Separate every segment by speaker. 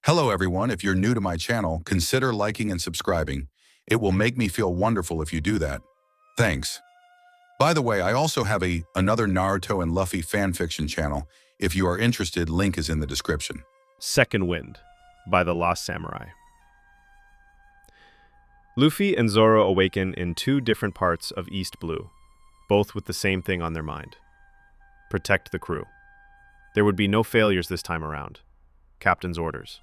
Speaker 1: Hello everyone, if you're new to my channel, consider liking and subscribing. It will make me feel wonderful if you do that. Thanks. By the way, I also have another Naruto and Luffy fanfiction channel. If you are interested, link is in the description.
Speaker 2: Second Wind by the Lost Samurai. Luffy and Zoro awaken in two different parts of East Blue, both with the same thing on their mind. Protect the crew. There would be no failures this time around. Captain's orders.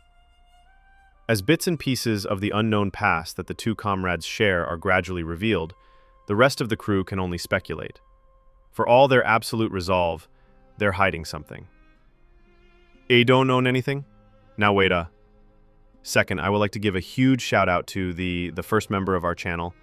Speaker 2: As bits and pieces of the unknown past that the two comrades share are gradually revealed, the rest of the crew can only speculate. For all their absolute resolve, they're hiding something. Don't own anything? Now wait a second. I would like to give a huge shout out to the first member of our channel,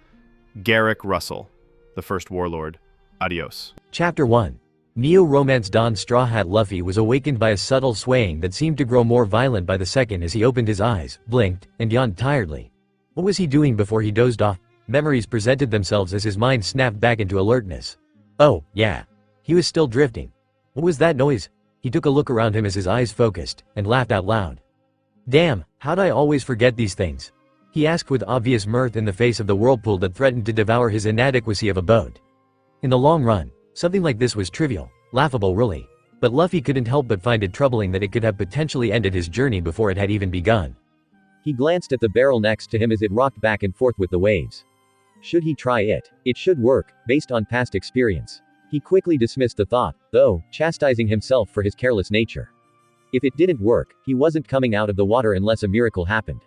Speaker 2: Garrick Russell, the first warlord. Adios.
Speaker 3: Chapter 1. Neo-romance Don Straw Hat Luffy was awakened by a subtle swaying that seemed to grow more violent by the second as he opened his eyes, blinked, and yawned tiredly. What was he doing before he dozed off? Memories presented themselves as his mind snapped back into alertness. Oh, yeah. He was still drifting. What was that noise? He took a look around him as his eyes focused, and laughed out loud. Damn, how'd I always forget these things? He asked with obvious mirth in the face of the whirlpool that threatened to devour his inadequacy of a boat. In the long run, something like this was trivial, laughable really, but Luffy couldn't help but find it troubling that it could have potentially ended his journey before it had even begun.
Speaker 4: He glanced at the barrel next to him as it rocked back and forth with the waves. Should he try it? It should work, based on past experience. He quickly dismissed the thought, though, chastising himself for his careless nature. If it didn't work, he wasn't coming out of the water unless a miracle happened.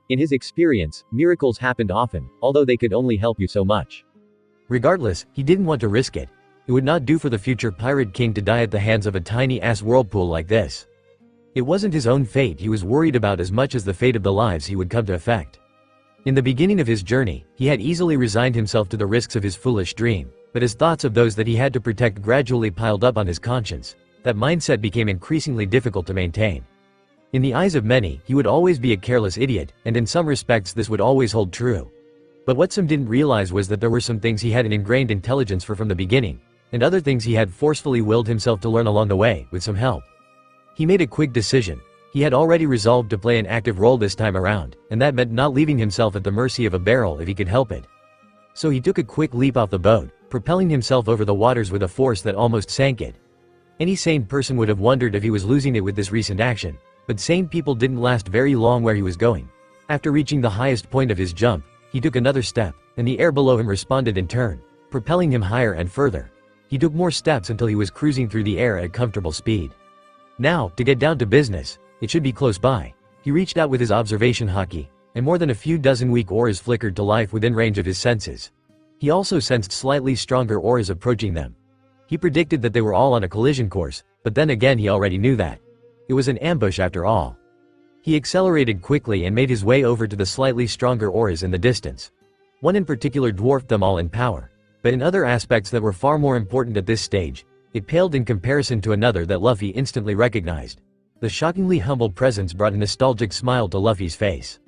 Speaker 4: In his experience, miracles happened often, although they could only help you so much.
Speaker 3: Regardless, he didn't want to risk it. It would not do for the future Pirate King to die at the hands of a tiny-ass whirlpool like this. It wasn't his own fate he was worried about as much as the fate of the lives he would come to affect. In the beginning of his journey, he had easily resigned himself to the risks of his foolish dream, but as thoughts of those that he had to protect gradually piled up on his conscience, that mindset became increasingly difficult to maintain. In the eyes of many, he would always be a careless idiot, and in some respects this would always hold true. But what some didn't realize was that there were some things he had an ingrained intelligence for from the beginning, and other things he had forcefully willed himself to learn along the way, with some help. He made a quick decision. He had already resolved to play an active role this time around, and that meant not leaving himself at the mercy of a barrel if he could help it. So he took a quick leap off the boat, propelling himself over the waters with a force that almost sank it. Any sane person would have wondered if he was losing it with this recent action, but sane people didn't last very long where he was going. After reaching the highest point of his jump, he took another step, and the air below him responded in turn, propelling him higher and further. He took more steps until he was cruising through the air at comfortable speed. Now, to get down to business, it should be close by. He reached out with his observation hockey, and more than a few dozen weak auras flickered to life within range of his senses. He also sensed slightly stronger auras approaching them. He predicted that they were all on a collision course, but then again he already knew that. It was an ambush after all. He accelerated quickly and made his way over to the slightly stronger auras in the distance. One in particular dwarfed them all in power, but in other aspects that were far more important at this stage, it paled in comparison to another that Luffy instantly recognized. The shockingly humble presence brought a nostalgic smile to Luffy's face.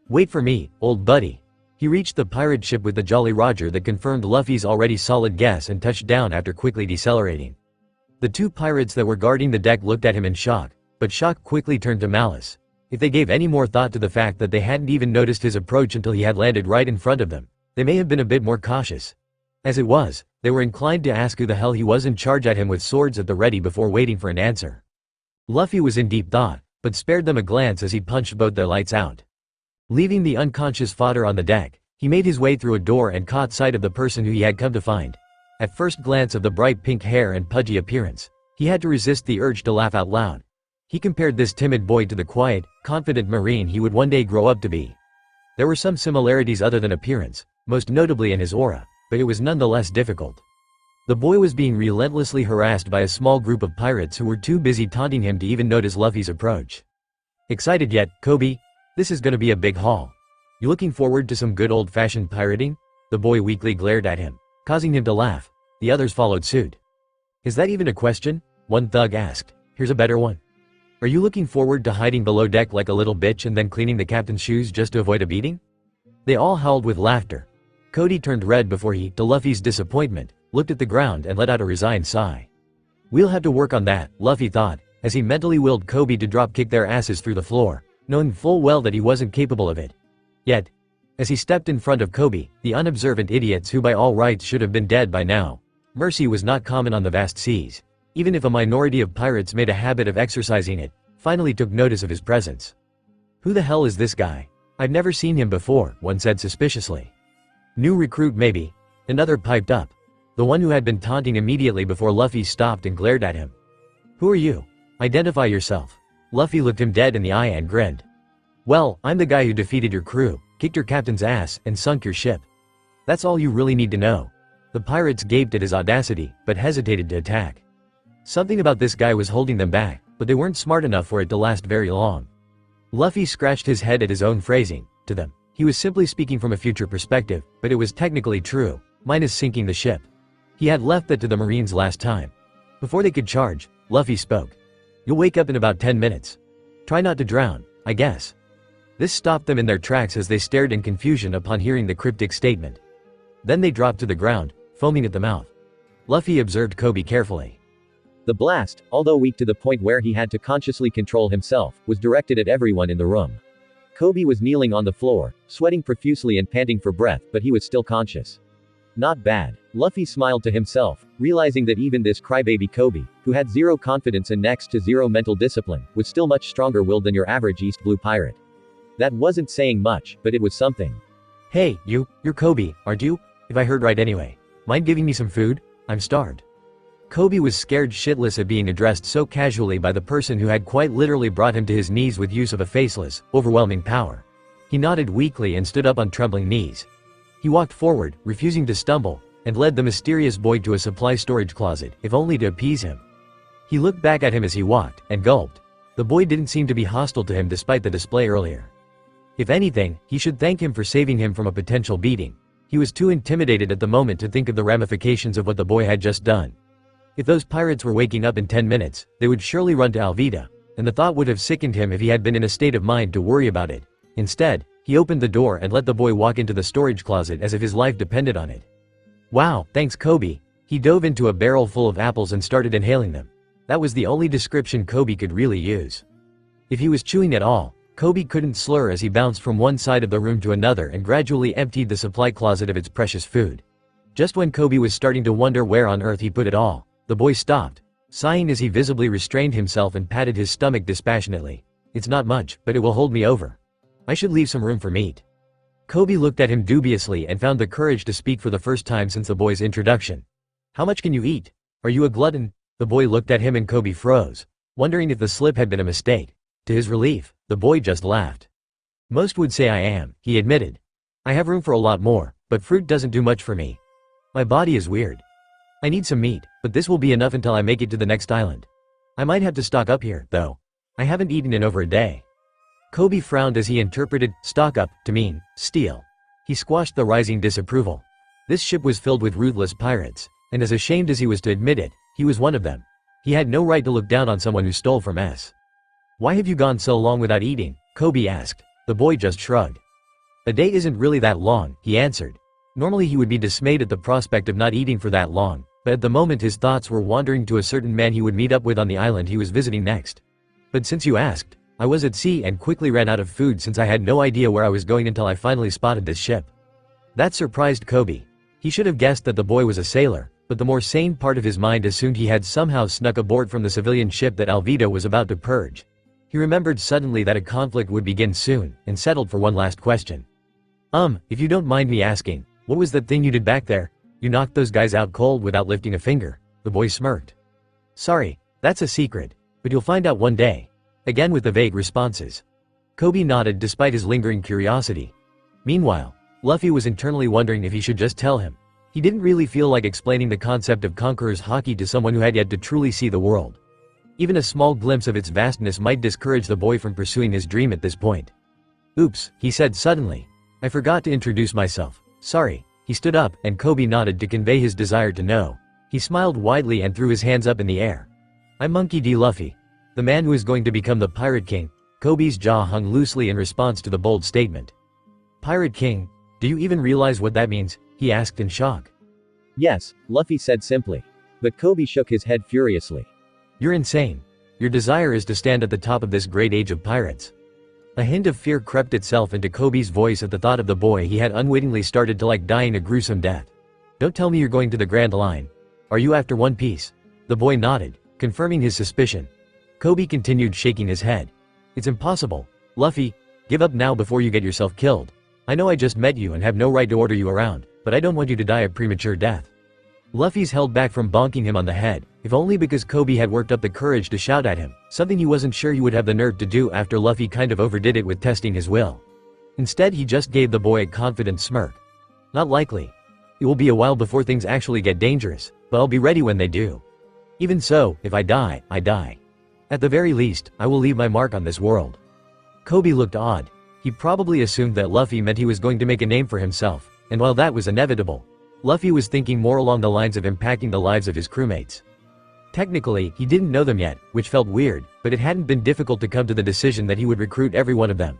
Speaker 3: Wait for me, old buddy. He reached the pirate ship with the Jolly Roger that confirmed Luffy's already solid guess and touched down after quickly decelerating. The two pirates that were guarding the deck looked at him in shock, but shock quickly turned to malice. If they gave any more thought to the fact that they hadn't even noticed his approach until he had landed right in front of them, they may have been a bit more cautious. As it was, they were inclined to ask who the hell he was in charge at him with swords at the ready before waiting for an answer. Luffy was in deep thought, but spared them a glance as he punched both their lights out. Leaving the unconscious fodder on the deck, he made his way through a door and caught sight of the person who he had come to find. At first glance of the bright pink hair and pudgy appearance, he had to resist the urge to laugh out loud. He compared this timid boy to the quiet, confident Marine he would one day grow up to be. There were some similarities other than appearance, most notably in his aura, but it was nonetheless difficult. The boy was being relentlessly harassed by a small group of pirates who were too busy taunting him to even notice Luffy's approach. Excited yet, Kobe? This is gonna be a big haul. You looking forward to some good old-fashioned pirating? The boy weakly glared at him, causing him to laugh. The others followed suit. Is that even a question? One thug asked. Here's a better one. Are you looking forward to hiding below deck like a little bitch and then cleaning the captain's shoes just to avoid a beating? They all howled with laughter. Cody turned red before he, to Luffy's disappointment, looked at the ground and let out a resigned sigh. We'll have to work on that, Luffy thought, as he mentally willed Kobe to drop kick their asses through the floor. knowing full well that he wasn't capable of it. Yet, as he stepped in front of Kobe, the unobservant idiots who by all rights should have been dead by now, mercy was not common on the vast seas. Even if a minority of pirates made a habit of exercising it, finally took notice of his presence. Who the hell is this guy? I've never seen him before, one said suspiciously. New recruit maybe, another piped up. The one who had been taunting immediately before Luffy stopped and glared at him. Who are you? Identify yourself. Luffy looked him dead in the eye and grinned. Well, I'm the guy who defeated your crew, kicked your captain's ass, and sunk your ship. That's all you really need to know. The pirates gaped at his audacity, but hesitated to attack. Something about this guy was holding them back, but they weren't smart enough for it to last very long. Luffy scratched his head at his own phrasing. To them, he was simply speaking from a future perspective, but it was technically true, minus sinking the ship. He had left that to the Marines last time. Before they could charge, Luffy spoke. You'll wake up in about 10 minutes. Try not to drown, I guess. This stopped them in their tracks as they stared in confusion upon hearing the cryptic statement. Then they dropped to the ground, foaming at the mouth. Luffy observed Kobe carefully.
Speaker 4: The blast, although weak to the point where he had to consciously control himself, was directed at everyone in the room. Kobe was kneeling on the floor, sweating profusely and panting for breath, but he was still conscious. Not bad. Luffy smiled to himself, realizing that even this crybaby Kobe, who had zero confidence and next to zero mental discipline, was still much stronger-willed than your average East Blue pirate. That wasn't saying much, but it was something.
Speaker 3: Hey, you're Kobe, aren't you? If I heard right anyway. Mind giving me some food? I'm starved. Kobe was scared shitless at being addressed so casually by the person who had quite literally brought him to his knees with use of a faceless, overwhelming power. He nodded weakly and stood up on trembling knees. He walked forward, refusing to stumble, and led the mysterious boy to a supply storage closet, if only to appease him. He looked back at him as he walked, and gulped. The boy didn't seem to be hostile to him despite the display earlier. If anything, he should thank him for saving him from a potential beating. He was too intimidated at the moment to think of the ramifications of what the boy had just done. If those pirates were waking up in 10 minutes, they would surely run to Alvida, and the thought would have sickened him if he had been in a state of mind to worry about it. Instead, he opened the door and let the boy walk into the storage closet as if his life depended on it. Wow, thanks Kobe. He dove into a barrel full of apples and started inhaling them. That was the only description Kobe could really use. If he was chewing at all, Kobe couldn't slur as he bounced from one side of the room to another and gradually emptied the supply closet of its precious food. Just when Kobe was starting to wonder where on earth he put it all, the boy stopped, sighing as he visibly restrained himself and patted his stomach dispassionately. It's not much, but it will hold me over. I should leave some room for meat. Kobe looked at him dubiously and found the courage to speak for the first time since the boy's introduction. How much can you eat? Are you a glutton? The boy looked at him and Kobe froze, wondering if the slip had been a mistake. To his relief, the boy just laughed. Most would say I am, he admitted. I have room for a lot more, but fruit doesn't do much for me. My body is weird. I need some meat, but this will be enough until I make it to the next island. I might have to stock up here, though. I haven't eaten in over a day. Kobe frowned as he interpreted stock up to mean steal. He squashed the rising disapproval. This ship was filled with ruthless pirates, and as ashamed as he was to admit it, he was one of them. He had no right to look down on someone who stole from us. Why have you gone so long without eating? Kobe asked. The boy just shrugged. A day isn't really that long, he answered. Normally he would be dismayed at the prospect of not eating for that long, but at the moment his thoughts were wandering to a certain man he would meet up with on the island he was visiting next. But since you asked, I was at sea and quickly ran out of food since I had no idea where I was going until I finally spotted this ship. That surprised Kobe. He should have guessed that the boy was a sailor, but the more sane part of his mind assumed he had somehow snuck aboard from the civilian ship that Alvida was about to purge. He remembered suddenly that a conflict would begin soon, and settled for one last question. If you don't mind me asking, what was that thing you did back there? You knocked those guys out cold without lifting a finger. The boy smirked. Sorry, that's a secret, but you'll find out one day. Again with the vague responses. Kobe nodded despite his lingering curiosity. Meanwhile, Luffy was internally wondering if he should just tell him. He didn't really feel like explaining the concept of conqueror's haki to someone who had yet to truly see the world. Even a small glimpse of its vastness might discourage the boy from pursuing his dream at this point. Oops, he said suddenly. I forgot to introduce myself. Sorry. He stood up, and Kobe nodded to convey his desire to know. He smiled widely and threw his hands up in the air. I'm Monkey D. Luffy, the man who is going to become the Pirate King. Kobe's jaw hung loosely in response to the bold statement. Pirate King? Do you even realize what that means? He asked in shock.
Speaker 4: Yes, Luffy said simply. But Kobe shook his head furiously.
Speaker 3: You're insane. Your desire is to stand at the top of this great age of pirates. A hint of fear crept itself into Kobe's voice at the thought of the boy he had unwittingly started to like dying a gruesome death. Don't tell me you're going to the Grand Line. Are you after One Piece? The boy nodded, confirming his suspicion. Kobe continued shaking his head. It's impossible. Luffy, give up now before you get yourself killed. I know I just met you and have no right to order you around, but I don't want you to die a premature death. Luffy's held back from bonking him on the head, if only because Kobe had worked up the courage to shout at him, something he wasn't sure he would have the nerve to do after Luffy kind of overdid it with testing his will. Instead he just gave the boy a confident smirk. Not likely. It will be a while before things actually get dangerous, but I'll be ready when they do. Even so, if I die, I die. At the very least, I will leave my mark on this world. Kobe looked odd. He probably assumed that Luffy meant he was going to make a name for himself, and while that was inevitable, Luffy was thinking more along the lines of impacting the lives of his crewmates. Technically, he didn't know them yet, which felt weird, but it hadn't been difficult to come to the decision that he would recruit every one of them.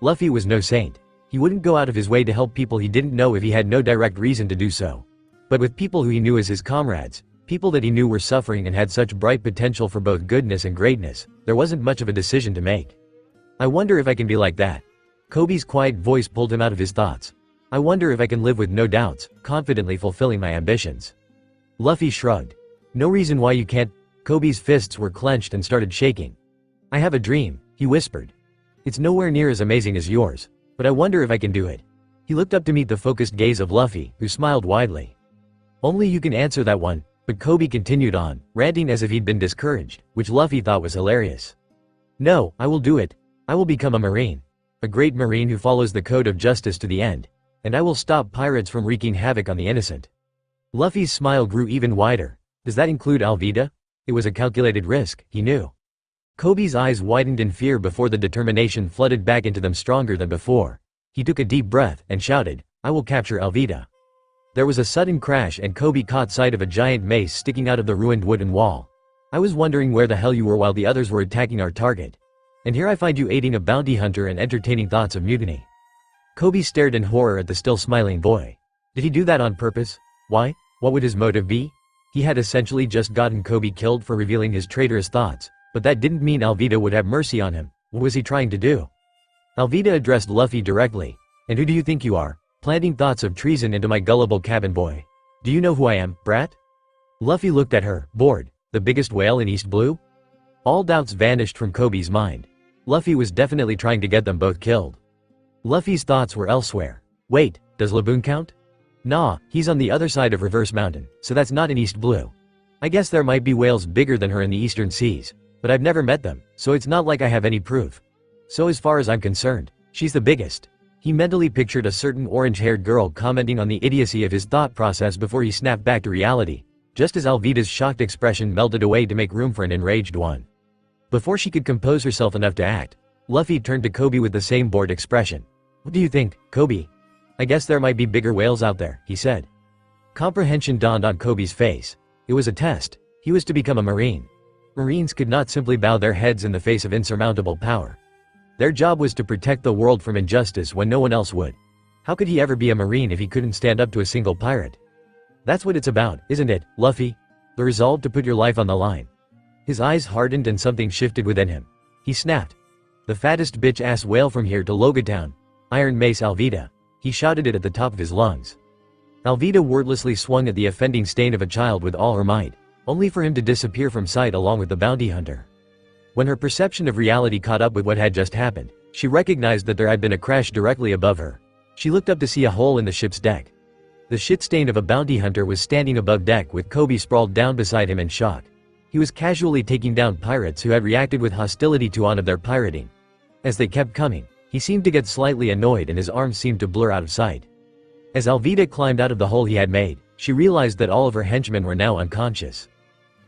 Speaker 3: Luffy was no saint. He wouldn't go out of his way to help people he didn't know if he had no direct reason to do so. But with people who he knew as his comrades, people that he knew were suffering and had such bright potential for both goodness and greatness, there wasn't much of a decision to make. I wonder if I can be like that. Kobe's quiet voice pulled him out of his thoughts. I wonder if I can live with no doubts, confidently fulfilling my ambitions. Luffy shrugged. No reason why you can't. Kobe's fists were clenched and started shaking. I have a dream, he whispered. It's nowhere near as amazing as yours, but I wonder if I can do it. He looked up to meet the focused gaze of Luffy, who smiled widely. Only you can answer that one, but Kobe continued on, ranting as if he'd been discouraged, which Luffy thought was hilarious. No, I will do it. I will become a Marine. A great Marine who follows the code of justice to the end. And I will stop pirates from wreaking havoc on the innocent. Luffy's smile grew even wider. Does that include Alvida? It was a calculated risk, he knew. Kobe's eyes widened in fear before the determination flooded back into them stronger than before. He took a deep breath and shouted, I will capture Alvida. There was a sudden crash and Kobe caught sight of a giant mace sticking out of the ruined wooden wall. I was wondering where the hell you were while the others were attacking our target. And here I find you aiding a bounty hunter and entertaining thoughts of mutiny. Kobe stared in horror at the still smiling boy. Did he do that on purpose? Why? What would his motive be? He had essentially just gotten Kobe killed for revealing his traitorous thoughts, but that didn't mean Alvida would have mercy on him. What was he trying to do? Alvida addressed Luffy directly. And who do you think you are? Planting thoughts of treason into my gullible cabin boy. Do you know who I am, brat? Luffy looked at her, bored. The biggest whale in East Blue? All doubts vanished from Kobe's mind. Luffy was definitely trying to get them both killed. Luffy's thoughts were elsewhere. Wait, does Laboon count? Nah, he's on the other side of Reverse Mountain, so that's not in East Blue. I guess there might be whales bigger than her in the eastern seas, but I've never met them, so it's not like I have any proof. So as far as I'm concerned, she's the biggest. He mentally pictured a certain orange-haired girl commenting on the idiocy of his thought process before he snapped back to reality, just as Alvida's shocked expression melted away to make room for an enraged one. Before she could compose herself enough to act, Luffy turned to Kobe with the same bored expression. What do you think, Kobe? I guess there might be bigger whales out there, he said. Comprehension dawned on Kobe's face. It was a test. He was to become a Marine. Marines could not simply bow their heads in the face of insurmountable power. Their job was to protect the world from injustice when no one else would. How could he ever be a Marine if he couldn't stand up to a single pirate? That's what it's about, isn't it, Luffy? The resolve to put your life on the line. His eyes hardened and something shifted within him. He snapped. The fattest bitch-ass whale from here to Logia Town. Iron Mace Alvida. He shouted it at the top of his lungs. Alvida wordlessly swung at the offending stain of a child with all her might, only for him to disappear from sight along with the bounty hunter. When her perception of reality caught up with what had just happened, she recognized that there had been a crash directly above her. She looked up to see a hole in the ship's deck. The shit stain of a bounty hunter was standing above deck with Kobe sprawled down beside him in shock. He was casually taking down pirates who had reacted with hostility to on of their pirating. As they kept coming, he seemed to get slightly annoyed and his arms seemed to blur out of sight. As Alvida climbed out of the hole he had made, she realized that all of her henchmen were now unconscious.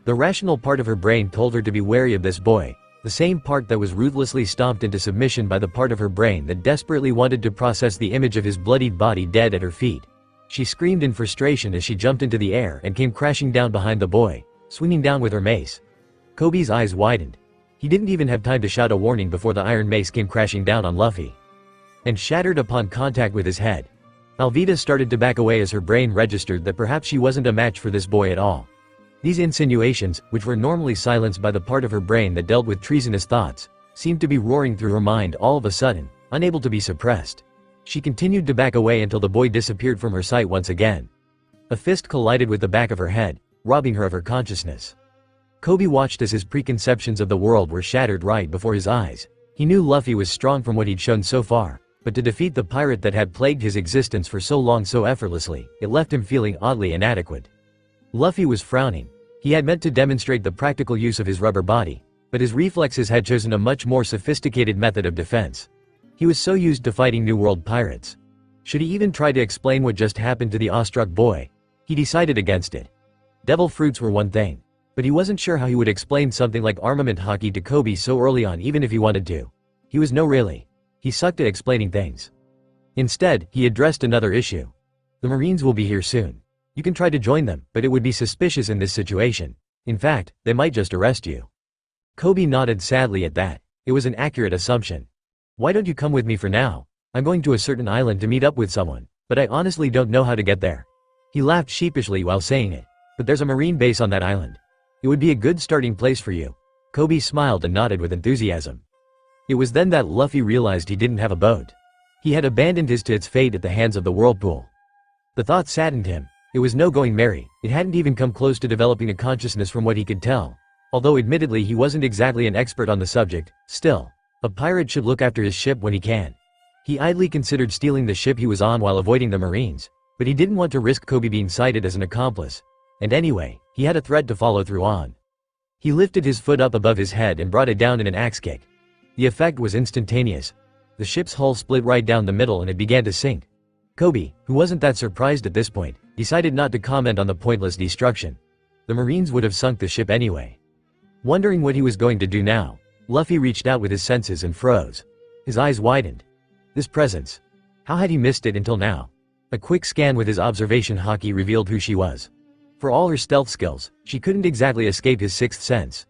Speaker 3: The rational part of her brain told her to be wary of this boy, the same part that was ruthlessly stomped into submission by the part of her brain that desperately wanted to process the image of his bloodied body dead at her feet. She screamed in frustration as she jumped into the air and came crashing down behind the boy, swinging down with her mace. Kobe's eyes widened. He didn't even have time to shout a warning before the iron mace came crashing down on Luffy. And shattered upon contact with his head. Alvida started to back away as her brain registered that perhaps she wasn't a match for this boy at all. These insinuations, which were normally silenced by the part of her brain that dealt with treasonous thoughts, seemed to be roaring through her mind all of a sudden, unable to be suppressed. She continued to back away until the boy disappeared from her sight once again. A fist collided with the back of her head, robbing her of her consciousness. Kobe watched as his preconceptions of the world were shattered right before his eyes. He knew Luffy was strong from what he'd shown so far, but to defeat the pirate that had plagued his existence for so long so effortlessly, it left him feeling oddly inadequate. Luffy was frowning. He had meant to demonstrate the practical use of his rubber body, but his reflexes had chosen a much more sophisticated method of defense. He was so used to fighting New World pirates. Should he even try to explain what just happened to the awestruck boy? He decided against it. Devil fruits were one thing, but he wasn't sure how he would explain something like armament hockey to Kobe so early on even if he wanted to. He was no really. He sucked at explaining things. Instead, he addressed another issue. The Marines will be here soon. You can try to join them, but it would be suspicious in this situation. In fact, they might just arrest you. Kobe nodded sadly at that. It was an accurate assumption. Why don't you come with me for now? I'm going to a certain island to meet up with someone, but I honestly don't know how to get there. He laughed sheepishly while saying it. But there's a Marine base on that island. It would be a good starting place for you. Kobe smiled and nodded with enthusiasm. It was then that Luffy realized he didn't have a boat. He had abandoned his to its fate at the hands of the whirlpool. The thought saddened him. It was no going merry. It hadn't even come close to developing a consciousness from what he could tell. Although admittedly he wasn't exactly an expert on the subject, still, a pirate should look after his ship when he can. He idly considered stealing the ship he was on while avoiding the Marines, but he didn't want to risk Kobe being cited as an accomplice. And anyway, he had a threat to follow through on. He lifted his foot up above his head and brought it down in an axe kick. The effect was instantaneous. The ship's hull split right down the middle and it began to sink. Kobe, who wasn't that surprised at this point, decided not to comment on the pointless destruction. The Marines would have sunk the ship anyway. Wondering what he was going to do now, Luffy reached out with his senses and froze. His eyes widened. This presence. How had he missed it until now? A quick scan with his observation hockey revealed who she was. For all her stealth skills, she couldn't exactly escape his sixth sense.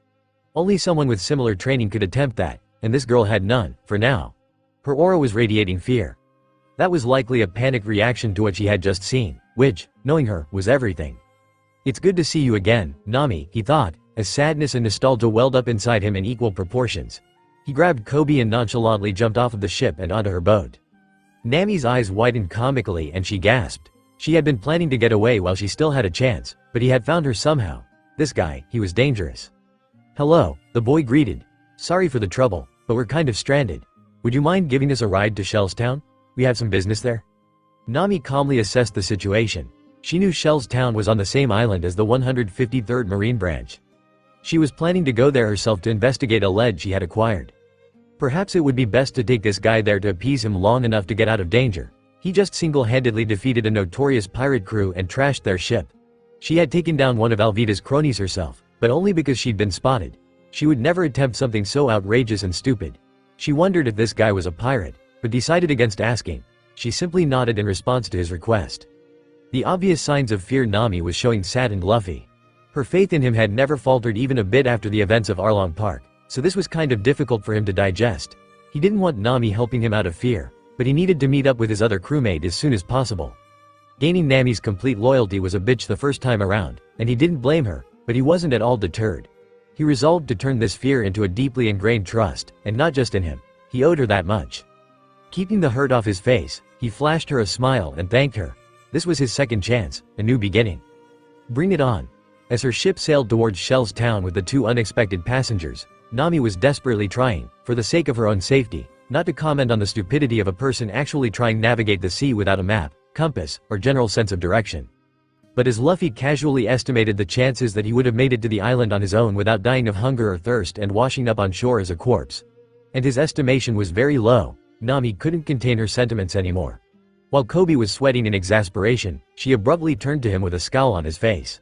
Speaker 3: Only someone with similar training could attempt that, and this girl had none, for now. Her aura was radiating fear. That was likely a panicked reaction to what she had just seen, which, knowing her, was everything. It's good to see you again, Nami, he thought, as sadness and nostalgia welled up inside him in equal proportions. He grabbed Kobe and nonchalantly jumped off of the ship and onto her boat. Nami's eyes widened comically and she gasped. She had been planning to get away while she still had a chance, but he had found her somehow. This guy, he was dangerous. Hello, the boy greeted. Sorry for the trouble, but we're kind of stranded. Would you mind giving us a ride to Shell's Town? We have some business there. Nami calmly assessed the situation. She knew Shell's Town was on the same island as the 153rd Marine Branch. She was planning to go there herself to investigate a ledge she had acquired. Perhaps it would be best to take this guy there to appease him long enough to get out of danger. He just single-handedly defeated a notorious pirate crew and trashed their ship. She had taken down one of Alvida's cronies herself, but only because she'd been spotted. She would never attempt something so outrageous and stupid. She wondered if this guy was a pirate, but decided against asking. She simply nodded in response to his request. The obvious signs of fear Nami was showing saddened Luffy. Her faith in him had never faltered even a bit after the events of Arlong Park, so this was kind of difficult for him to digest. He didn't want Nami helping him out of fear, but he needed to meet up with his other crewmate as soon as possible. Gaining Nami's complete loyalty was a bitch the first time around, and he didn't blame her, but he wasn't at all deterred. He resolved to turn this fear into a deeply ingrained trust, and not just in him. He owed her that much. Keeping the hurt off his face, he flashed her a smile and thanked her. This was his second chance, a new beginning. Bring it on. As her ship sailed towards Shell's Town with the two unexpected passengers, Nami was desperately trying, for the sake of her own safety, not to comment on the stupidity of a person actually trying to navigate the sea without a map, compass, or general sense of direction. But as Luffy casually estimated the chances that he would have made it to the island on his own without dying of hunger or thirst and washing up on shore as a corpse, and his estimation was very low, Nami couldn't contain her sentiments anymore. While Kobe was sweating in exasperation, she abruptly turned to him with a scowl on his face.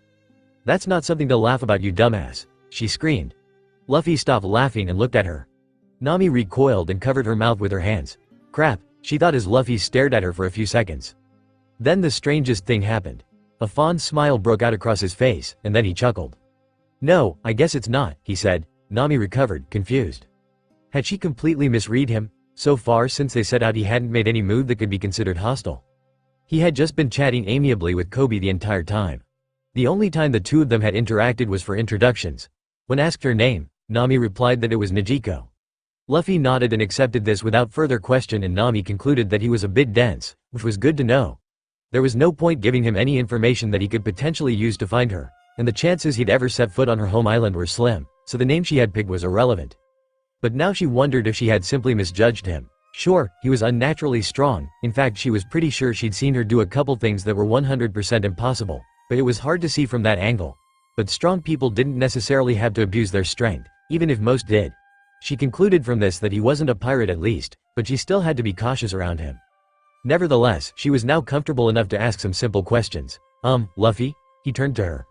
Speaker 3: That's not something to laugh about, you dumbass, she screamed. Luffy stopped laughing and looked at her. Nami recoiled and covered her mouth with her hands. Crap, she thought as Luffy stared at her for a few seconds. Then the strangest thing happened. A fond smile broke out across his face, and then he chuckled. No, I guess it's not, he said. Nami recovered, confused. Had she completely misread him? So far since they set out he hadn't made any move that could be considered hostile. He had just been chatting amiably with Kobe the entire time. The only time the two of them had interacted was for introductions. When asked her name, Nami replied that it was Najiko. Luffy nodded and accepted this without further question, and Nami concluded that he was a bit dense, which was good to know. There was no point giving him any information that he could potentially use to find her, and the chances he'd ever set foot on her home island were slim, so the name she had picked was irrelevant. But now she wondered if she had simply misjudged him. Sure, he was unnaturally strong. In fact, she was pretty sure she'd seen her do a couple things that were 100% impossible, but it was hard to see from that angle. But strong people didn't necessarily have to abuse their strength, even if most did. She concluded from this that he wasn't a pirate at least, but she still had to be cautious around him. Nevertheless, she was now comfortable enough to ask some simple questions. Luffy? He turned to her.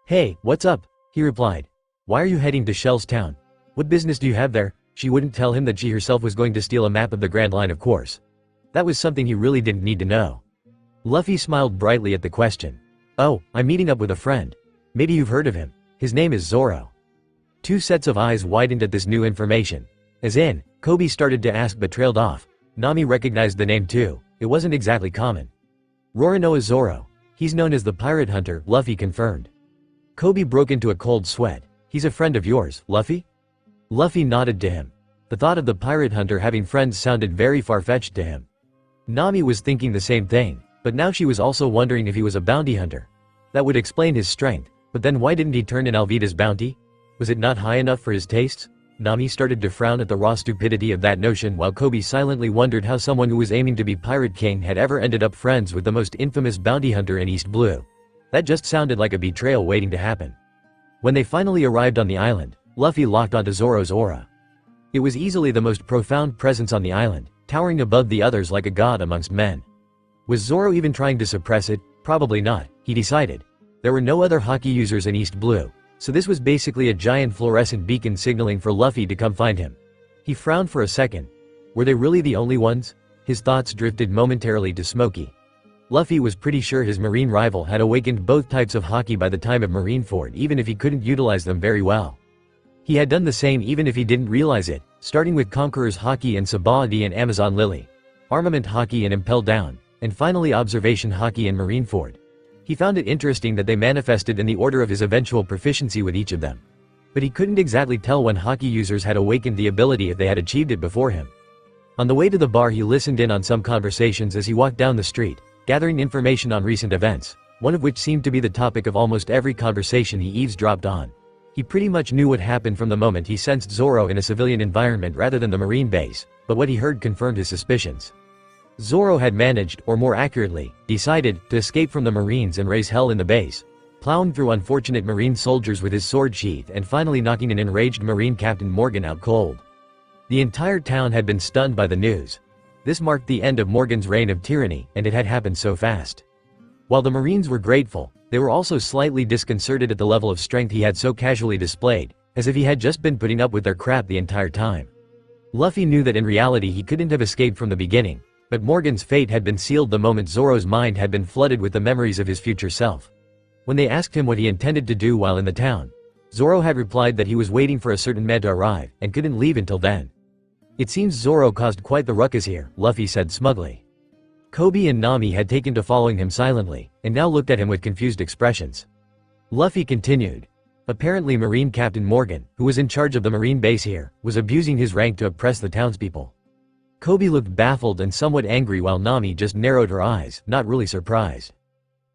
Speaker 3: Hey, what's up? He replied. Why are you heading to Shell's town? What business do you have there? She wouldn't tell him that she herself was going to steal a map of the Grand Line, of course. That was something he really didn't need to know. Luffy smiled brightly at the question. Oh, I'm meeting up with a friend. Maybe you've heard of him. His name is Zoro. Two sets of eyes widened at this new information. As in, Kobe started to ask but trailed off. Nami recognized the name too. It wasn't exactly common. Roronoa Zoro. He's known as the Pirate Hunter, Luffy confirmed. Kobe broke into a cold sweat. He's a friend of yours, Luffy? Luffy nodded to him. The thought of the Pirate Hunter having friends sounded very far-fetched to him. Nami was thinking the same thing, but now she was also wondering if he was a bounty hunter. That would explain his strength, but then why didn't he turn in Alvida's bounty? Was it not high enough for his tastes? Nami started to frown at the raw stupidity of that notion, while Kobe silently wondered how someone who was aiming to be Pirate King had ever ended up friends with the most infamous bounty hunter in East Blue. That just sounded like a betrayal waiting to happen. When they finally arrived on the island, Luffy locked onto Zoro's aura. It was easily the most profound presence on the island, towering above the others like a god amongst men. Was Zoro even trying to suppress it? Probably not, he decided. There were no other Haki users in East Blue, so this was basically a giant fluorescent beacon signaling for Luffy to come find him. He frowned for a second. Were they really the only ones? His thoughts drifted momentarily to Smokey. Luffy was pretty sure his marine rival had awakened both types of Haki by the time of Marineford, even if he couldn't utilize them very well. He had done the same even if he didn't realize it, starting with Conqueror's Haki and Sabaody and Amazon Lily, Armament Haki and Impel Down, and finally Observation Haki and Marineford. He found it interesting that they manifested in the order of his eventual proficiency with each of them. But he couldn't exactly tell when Haki users had awakened the ability if they had achieved it before him. On the way to the bar, he listened in on some conversations as he walked down the street, gathering information on recent events, one of which seemed to be the topic of almost every conversation he eavesdropped on. He pretty much knew what happened from the moment he sensed Zoro in a civilian environment rather than the marine base, but what he heard confirmed his suspicions. Zoro had managed, or more accurately, decided, to escape from the Marines and raise hell in the base, plowing through unfortunate Marine soldiers with his sword sheath and finally knocking an enraged Marine Captain Morgan out cold. The entire town had been stunned by the news. This marked the end of Morgan's reign of tyranny, and it had happened so fast. While the Marines were grateful, they were also slightly disconcerted at the level of strength he had so casually displayed, as if he had just been putting up with their crap the entire time. Luffy knew that in reality he couldn't have escaped from the beginning, but Morgan's fate had been sealed the moment Zoro's mind had been flooded with the memories of his future self. When they asked him what he intended to do while in the town, Zoro had replied that he was waiting for a certain med to arrive, and couldn't leave until then. It seems Zoro caused quite the ruckus here, Luffy said smugly. Kobe and Nami had taken to following him silently, and now looked at him with confused expressions. Luffy continued. Apparently Marine Captain Morgan, who was in charge of the Marine base here, was abusing his rank to oppress the townspeople. Kobe looked baffled and somewhat angry while Nami just narrowed her eyes, not really surprised.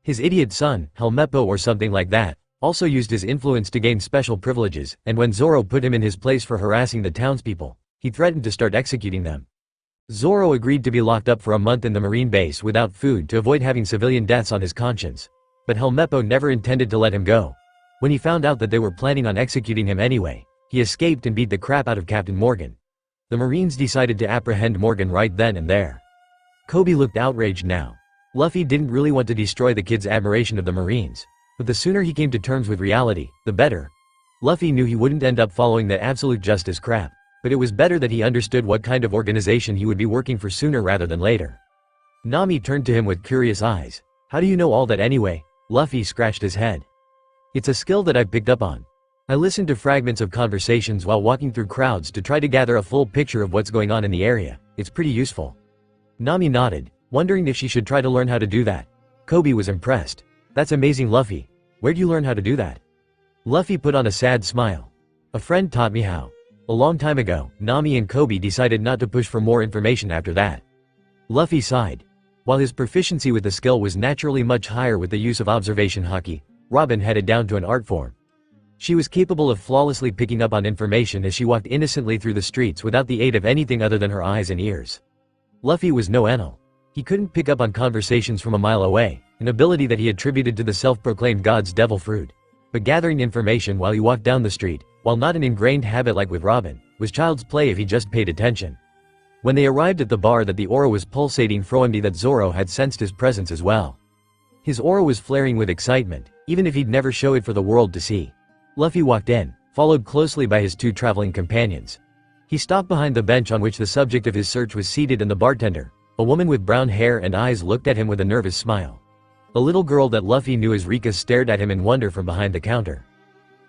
Speaker 3: His idiot son, Helmeppo or something like that, also used his influence to gain special privileges, and when Zoro put him in his place for harassing the townspeople, he threatened to start executing them. Zoro agreed to be locked up for a month in the Marine base without food to avoid having civilian deaths on his conscience. But Helmeppo never intended to let him go. When he found out that they were planning on executing him anyway, he escaped and beat the crap out of Captain Morgan. The Marines decided to apprehend Morgan right then and there. Kobe looked outraged now. Luffy didn't really want to destroy the kid's admiration of the Marines, but the sooner he came to terms with reality, the better. Luffy knew he wouldn't end up following that absolute justice crap, but it was better that he understood what kind of organization he would be working for sooner rather than later. Nami turned to him with curious eyes. How do you know all that anyway? Luffy scratched his head. It's a skill that I've picked up on. I listened to fragments of conversations while walking through crowds to try to gather a full picture of what's going on in the area. It's pretty useful. Nami nodded, wondering if she should try to learn how to do that. Kobe was impressed. That's amazing, Luffy. Where'd you learn how to do that? Luffy put on a sad smile. A friend taught me how. A long time ago, Nami and Kobe decided not to push for more information after that. Luffy sighed. While his proficiency with the skill was naturally much higher with the use of observation haki, Robin headed down to an art form. She was capable of flawlessly picking up on information as she walked innocently through the streets without the aid of anything other than her eyes and ears. Luffy was no Enel. He couldn't pick up on conversations from a mile away, an ability that he attributed to the self-proclaimed god's devil fruit. But gathering information while he walked down the street, while not an ingrained habit like with Robin, was child's play if he just paid attention. When they arrived at the bar, that the aura was pulsating from him, that Zoro had sensed his presence as well. His aura was flaring with excitement, even if he'd never show it for the world to see. Luffy walked in, followed closely by his two traveling companions. He stopped behind the bench on which the subject of his search was seated, and the bartender, a woman with brown hair and eyes, looked at him with a nervous smile. The little girl that Luffy knew as Rika stared at him in wonder from behind the counter.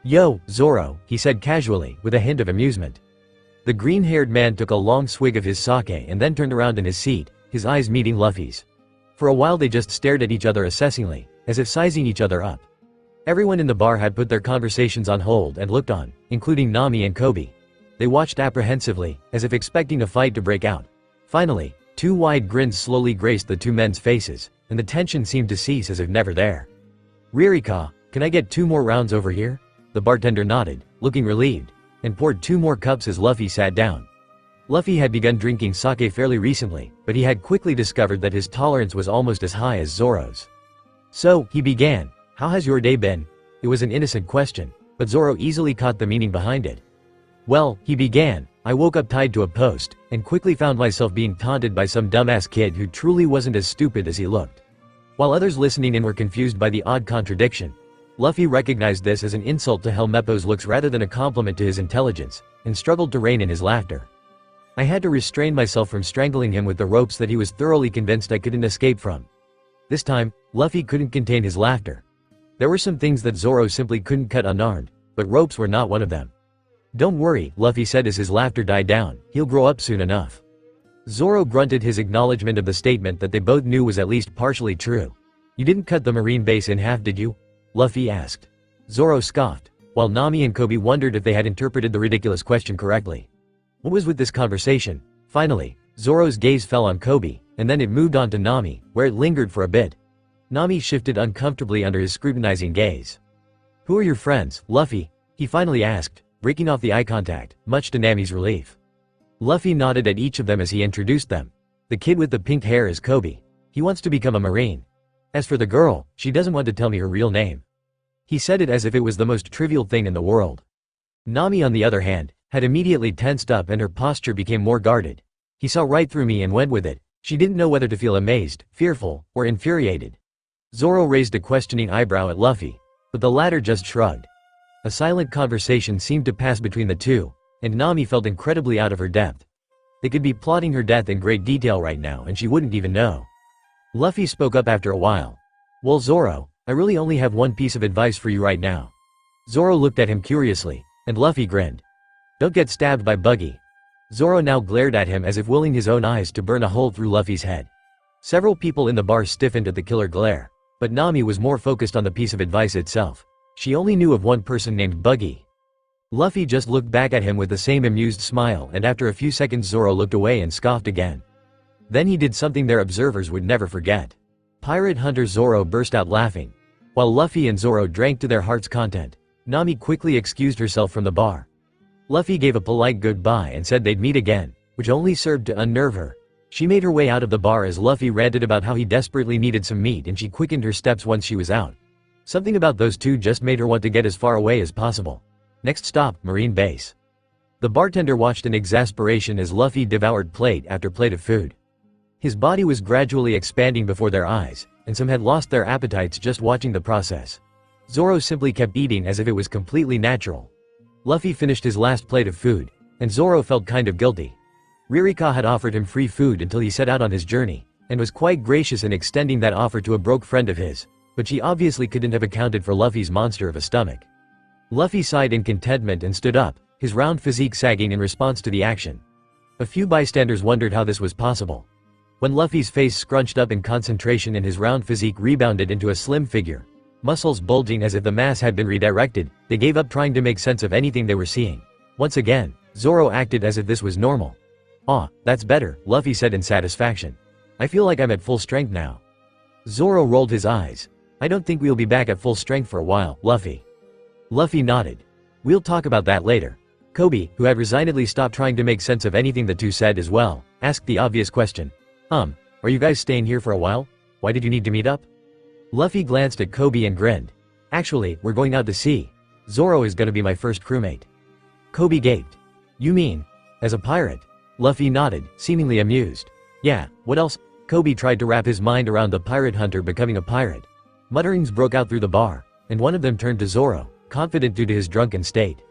Speaker 3: "Yo, Zoro," he said casually, with a hint of amusement. The green-haired man took a long swig of his sake and then turned around in his seat, his eyes meeting Luffy's. For a while they just stared at each other assessingly, as if sizing each other up. Everyone in the bar had put their conversations on hold and looked on, including Nami and Kobe. They watched apprehensively, as if expecting a fight to break out. Finally, two wide grins slowly graced the two men's faces, and the tension seemed to cease as if never there. "Ririka, can I get 2 more rounds over here?" The bartender nodded, looking relieved, and poured 2 more cups as Luffy sat down. Luffy had begun drinking sake fairly recently, but he had quickly discovered that his tolerance was almost as high as Zoro's. So, he began, "How has your day been?" It was an innocent question, but Zoro easily caught the meaning behind it. "Well," he began, "I woke up tied to a post, and quickly found myself being taunted by some dumbass kid who truly wasn't as stupid as he looked." While others listening in were confused by the odd contradiction, Luffy recognized this as an insult to Helmeppo's looks rather than a compliment to his intelligence, and struggled to rein in his laughter. "I had to restrain myself from strangling him with the ropes that he was thoroughly convinced I couldn't escape from." This time, Luffy couldn't contain his laughter. There were some things that Zoro simply couldn't cut unarmed, but ropes were not one of them. "Don't worry," Luffy said as his laughter died down, "he'll grow up soon enough." Zoro grunted his acknowledgement of the statement that they both knew was at least partially true. "You didn't cut the marine base in half, did you?" Luffy asked. Zoro scoffed, while Nami and Kobe wondered if they had interpreted the ridiculous question correctly. What was with this conversation? Finally, Zoro's gaze fell on Kobe, and then it moved on to Nami, where it lingered for a bit. Nami shifted uncomfortably under his scrutinizing gaze. "Who are your friends, Luffy?" he finally asked, breaking off the eye contact, much to Nami's relief. Luffy nodded at each of them as he introduced them. "The kid with the pink hair is Kobe. He wants to become a marine. As for the girl, she doesn't want to tell me her real name." He said it as if it was the most trivial thing in the world. Nami, on the other hand, had immediately tensed up and her posture became more guarded. "He saw right through me and went with it." She didn't know whether to feel amazed, fearful, or infuriated. Zoro raised a questioning eyebrow at Luffy, but the latter just shrugged. A silent conversation seemed to pass between the two, and Nami felt incredibly out of her depth. They could be plotting her death in great detail right now and she wouldn't even know. Luffy spoke up after a while. "Well, Zoro, I really only have one piece of advice for you right now." Zoro looked at him curiously, and Luffy grinned. "Don't get stabbed by Buggy." Zoro now glared at him as if willing his own eyes to burn a hole through Luffy's head. Several people in the bar stiffened at the killer glare, but Nami was more focused on the piece of advice itself. She only knew of one person named Buggy. Luffy just looked back at him with the same amused smile, and after a few seconds Zoro looked away and scoffed again. Then he did something their observers would never forget. Pirate Hunter Zoro burst out laughing. While Luffy and Zoro drank to their heart's content, Nami quickly excused herself from the bar. Luffy gave a polite goodbye and said they'd meet again, which only served to unnerve her. She made her way out of the bar as Luffy ranted about how he desperately needed some meat, and she quickened her steps once she was out. Something about those two just made her want to get as far away as possible. Next stop, Marine Base. The bartender watched in exasperation as Luffy devoured plate after plate of food. His body was gradually expanding before their eyes, and some had lost their appetites just watching the process. Zoro simply kept eating as if it was completely natural. Luffy finished his last plate of food, and Zoro felt kind of guilty. Ririka had offered him free food until he set out on his journey, and was quite gracious in extending that offer to a broke friend of his, but she obviously couldn't have accounted for Luffy's monster of a stomach. Luffy sighed in contentment and stood up, his round physique sagging in response to the action. A few bystanders wondered how this was possible. When Luffy's face scrunched up in concentration and his round physique rebounded into a slim figure, muscles bulging as if the mass had been redirected, they gave up trying to make sense of anything they were seeing. Once again, Zoro acted as if this was normal. "Ah, that's better," Luffy said in satisfaction. "I feel like I'm at full strength now." Zoro rolled his eyes. "I don't think we'll be back at full strength for a while, Luffy." Luffy nodded. "We'll talk about that later." Kobe, who had resignedly stopped trying to make sense of anything the two said as well, asked the obvious question. Are you guys staying here for a while? Why did you need to meet up?" Luffy glanced at Kobe and grinned. "Actually, we're going out to sea. Zoro is gonna be my first crewmate." Kobe gaped. "You mean, as a pirate?" Luffy nodded, seemingly amused. "Yeah, what else?" Kobe tried to wrap his mind around the pirate hunter becoming a pirate. Mutterings broke out through the bar, and one of them turned to Zoro, confident due to his drunken state.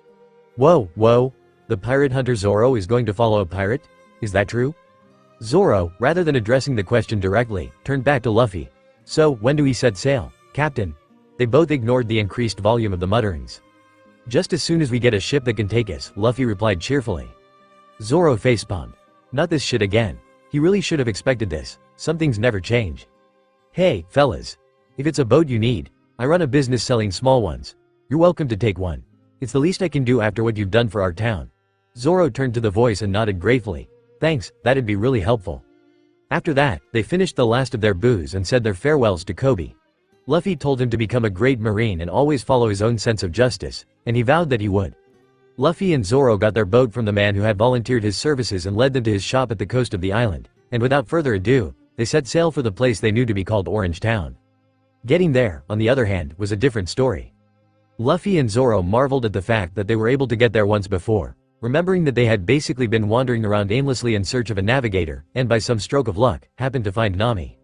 Speaker 3: Whoa, the pirate hunter Zoro is going to follow a pirate? Is that true?" Zoro, rather than addressing the question directly, turned back to Luffy. "So, when do we set sail, Captain?" They both ignored the increased volume of the mutterings. "Just as soon as we get a ship that can take us," Luffy replied cheerfully. Zoro facepalmed. Not this shit again. He really should have expected this. Some things never change. "Hey, fellas. If it's a boat you need, I run a business selling small ones. You're welcome to take one. It's the least I can do after what you've done for our town." Zoro turned to the voice and nodded gratefully. "Thanks, that'd be really helpful." After that, they finished the last of their booze and said their farewells to Kobe. Luffy told him to become a great marine and always follow his own sense of justice, and he vowed that he would. Luffy and Zoro got their boat from the man who had volunteered his services and led them to his shop at the coast of the island, and without further ado, they set sail for the place they knew to be called Orange Town. Getting there, on the other hand, was a different story. Luffy and Zoro marveled at the fact that they were able to get there once before, remembering that they had basically been wandering around aimlessly in search of a navigator, and by some stroke of luck, happened to find Nami.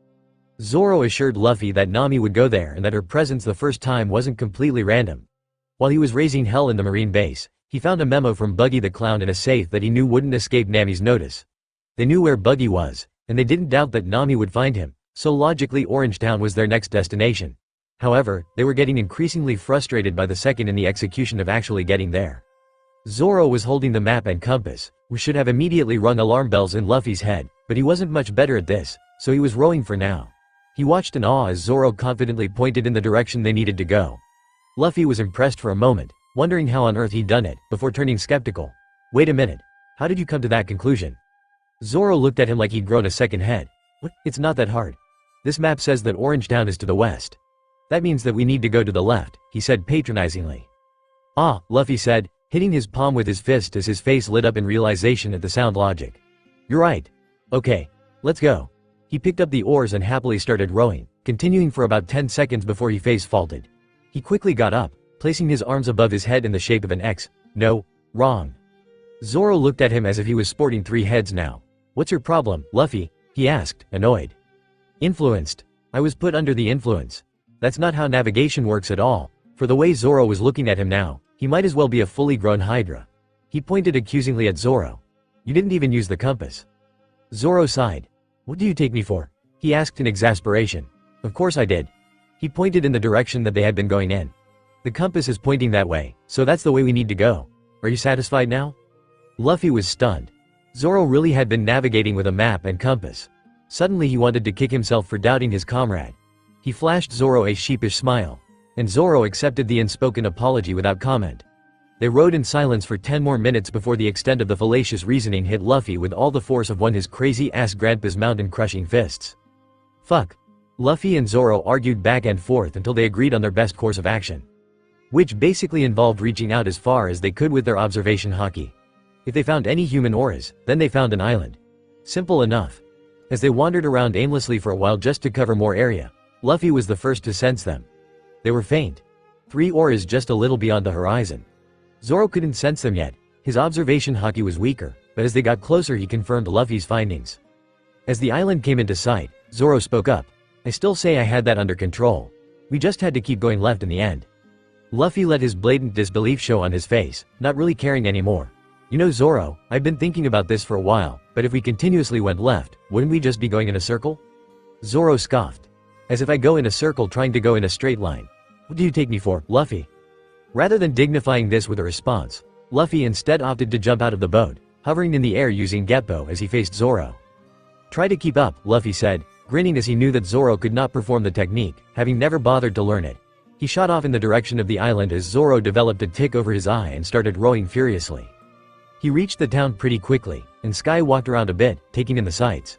Speaker 3: Zoro assured Luffy that Nami would go there and that her presence the first time wasn't completely random. While he was raising hell in the marine base, he found a memo from Buggy the Clown in a safe that he knew wouldn't escape Nami's notice. They knew where Buggy was, and they didn't doubt that Nami would find him, so logically Orangetown was their next destination. However, they were getting increasingly frustrated by the second in the execution of actually getting there. Zoro was holding the map and compass, which should have immediately rung alarm bells in Luffy's head, but he wasn't much better at this, so he was rowing for now. He watched in awe as Zoro confidently pointed in the direction they needed to go. Luffy was impressed for a moment, wondering how on earth he'd done it, before turning skeptical. "Wait a minute. How did you come to that conclusion?" Zoro looked at him like he'd grown a second head. "What? It's not that hard. This map says that Orangetown is to the west. That means that we need to go to the left," he said patronizingly. "Ah," Luffy said, hitting his palm with his fist as his face lit up in realization at the sound logic. "You're right. Okay. Let's go." He picked up the oars and happily started rowing, continuing for about 10 seconds before he face-faulted. He quickly got up, placing his arms above his head in the shape of an X. "No, wrong." Zoro looked at him as if he was sporting 3 heads now. "What's your problem, Luffy?" he asked, annoyed. "Influenced. I was put under the influence. That's not how navigation works at all." For the way Zoro was looking at him now, he might as well be a fully grown hydra. He pointed accusingly at Zoro. "You didn't even use the compass." Zoro sighed. "What do you take me for?" he asked in exasperation. "Of course I did." He pointed in the direction that they had been going in. "The compass is pointing that way, so that's the way we need to go. Are you satisfied now?" Luffy was stunned. Zoro really had been navigating with a map and compass. Suddenly he wanted to kick himself for doubting his comrade. He flashed Zoro a sheepish smile, and Zoro accepted the unspoken apology without comment. They rode in silence for 10 more minutes before the extent of the fallacious reasoning hit Luffy with all the force of his crazy-ass grandpa's mountain-crushing fists. Fuck. Luffy and Zoro argued back and forth until they agreed on their best course of action, which basically involved reaching out as far as they could with their observation haki. If they found any human auras, then they found an island. Simple enough. As they wandered around aimlessly for a while just to cover more area, Luffy was the first to sense them. They were faint. 3 auras just a little beyond the horizon. Zoro couldn't sense them yet. His observation haki was weaker, but as they got closer he confirmed Luffy's findings. As the island came into sight, Zoro spoke up. "I still say I had that under control. We just had to keep going left in the end." Luffy let his blatant disbelief show on his face, not really caring anymore. "You know Zoro, I've been thinking about this for a while, but if we continuously went left, wouldn't we just be going in a circle?" Zoro scoffed. "As if I go in a circle trying to go in a straight line. What do you take me for, Luffy?" Rather than dignifying this with a response, Luffy instead opted to jump out of the boat, hovering in the air using Geppo as he faced Zoro. "Try to keep up," Luffy said, grinning as he knew that Zoro could not perform the technique, having never bothered to learn it. He shot off in the direction of the island as Zoro developed a tick over his eye and started rowing furiously. He reached the town pretty quickly, and Sky walked around a bit, taking in the sights.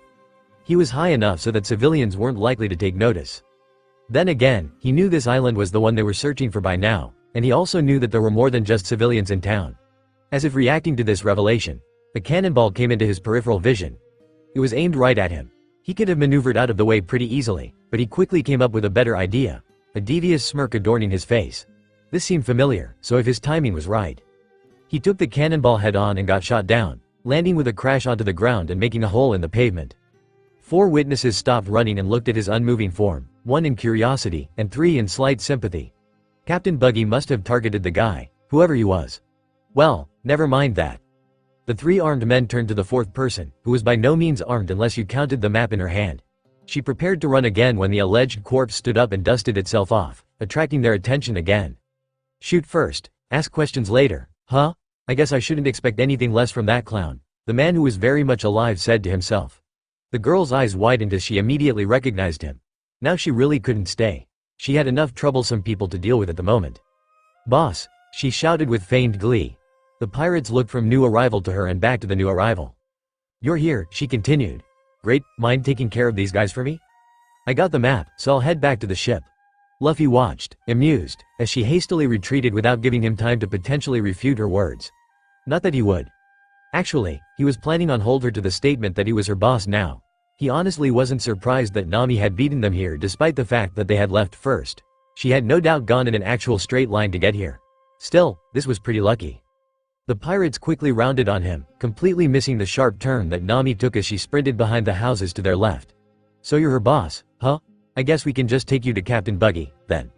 Speaker 3: He was high enough so that civilians weren't likely to take notice. Then again, he knew this island was the one they were searching for by now, and he also knew that there were more than just civilians in town. As if reacting to this revelation, a cannonball came into his peripheral vision. It was aimed right at him. He could have maneuvered out of the way pretty easily, but he quickly came up with a better idea, a devious smirk adorning his face. This seemed familiar, so if his timing was right. He took the cannonball head on and got shot down, landing with a crash onto the ground and making a hole in the pavement. 4 witnesses stopped running and looked at his unmoving form, 1 in curiosity, and 3 in slight sympathy. Captain Buggy must have targeted the guy, whoever he was. Well, never mind that. The 3 armed men turned to the 4th person, who was by no means armed unless you counted the map in her hand. She prepared to run again when the alleged corpse stood up and dusted itself off, attracting their attention again. Shoot first, ask questions later, huh? I guess I shouldn't expect anything less from that clown, the man who was very much alive said to himself. The girl's eyes widened as she immediately recognized him. Now she really couldn't stay. She had enough troublesome people to deal with at the moment. Boss, she shouted with feigned glee. The pirates looked from new arrival to her and back to the new arrival. You're here, she continued. Great, mind taking care of these guys for me? I got the map, so I'll head back to the ship. Luffy watched, amused, as she hastily retreated without giving him time to potentially refute her words. Not that he would. Actually, he was planning on hold her to the statement that he was her boss now. He honestly wasn't surprised that Nami had beaten them here despite the fact that they had left first. She had no doubt gone in an actual straight line to get here. Still, this was pretty lucky. The pirates quickly rounded on him, completely missing the sharp turn that Nami took as she sprinted behind the houses to their left. So you're her boss, huh? I guess we can just take you to Captain Buggy, then.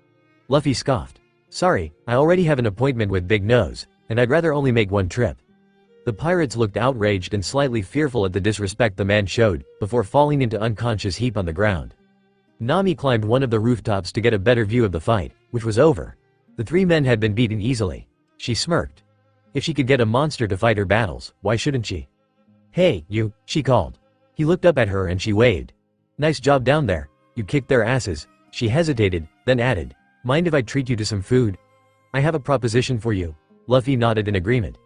Speaker 3: Luffy scoffed. Sorry, I already have an appointment with Big Nose, and I'd rather only make one trip. The pirates looked outraged and slightly fearful at the disrespect the man showed, before falling into unconscious heap on the ground. Nami climbed one of the rooftops to get a better view of the fight, which was over. The 3 men had been beaten easily. She smirked. If she could get a monster to fight her battles, why shouldn't she? Hey, you, she called. He looked up at her and she waved. Nice job down there. You kicked their asses. She hesitated, then added, mind if I treat you to some food? I have a proposition for you. Luffy nodded in agreement.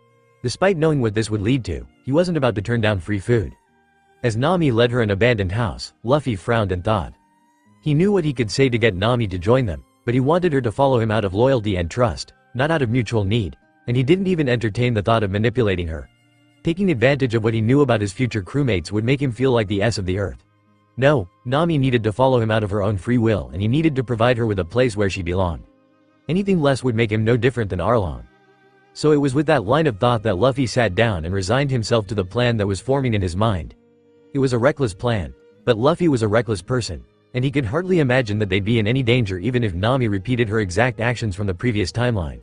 Speaker 3: Despite knowing what this would lead to, he wasn't about to turn down free food. As Nami led her an abandoned house, Luffy frowned and thought. He knew what he could say to get Nami to join them, but he wanted her to follow him out of loyalty and trust, not out of mutual need, and he didn't even entertain the thought of manipulating her. Taking advantage of what he knew about his future crewmates would make him feel like the S of the earth. No, Nami needed to follow him out of her own free will and he needed to provide her with a place where she belonged. Anything less would make him no different than Arlong. So it was with that line of thought that Luffy sat down and resigned himself to the plan that was forming in his mind. It was a reckless plan, but Luffy was a reckless person, and he could hardly imagine that they'd be in any danger even if Nami repeated her exact actions from the previous timeline.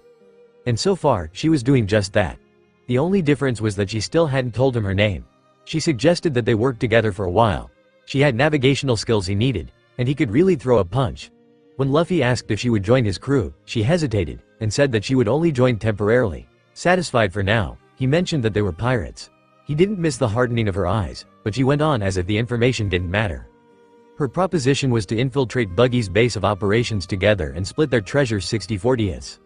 Speaker 3: And so far, she was doing just that. The only difference was that she still hadn't told him her name. She suggested that they worked together for a while. She had navigational skills he needed, and he could really throw a punch. When Luffy asked if she would join his crew, she hesitated, and said that she would only join temporarily. Satisfied for now, he mentioned that they were pirates. He didn't miss the hardening of her eyes, but she went on as if the information didn't matter. Her proposition was to infiltrate Buggy's base of operations together and split their treasure 60/40.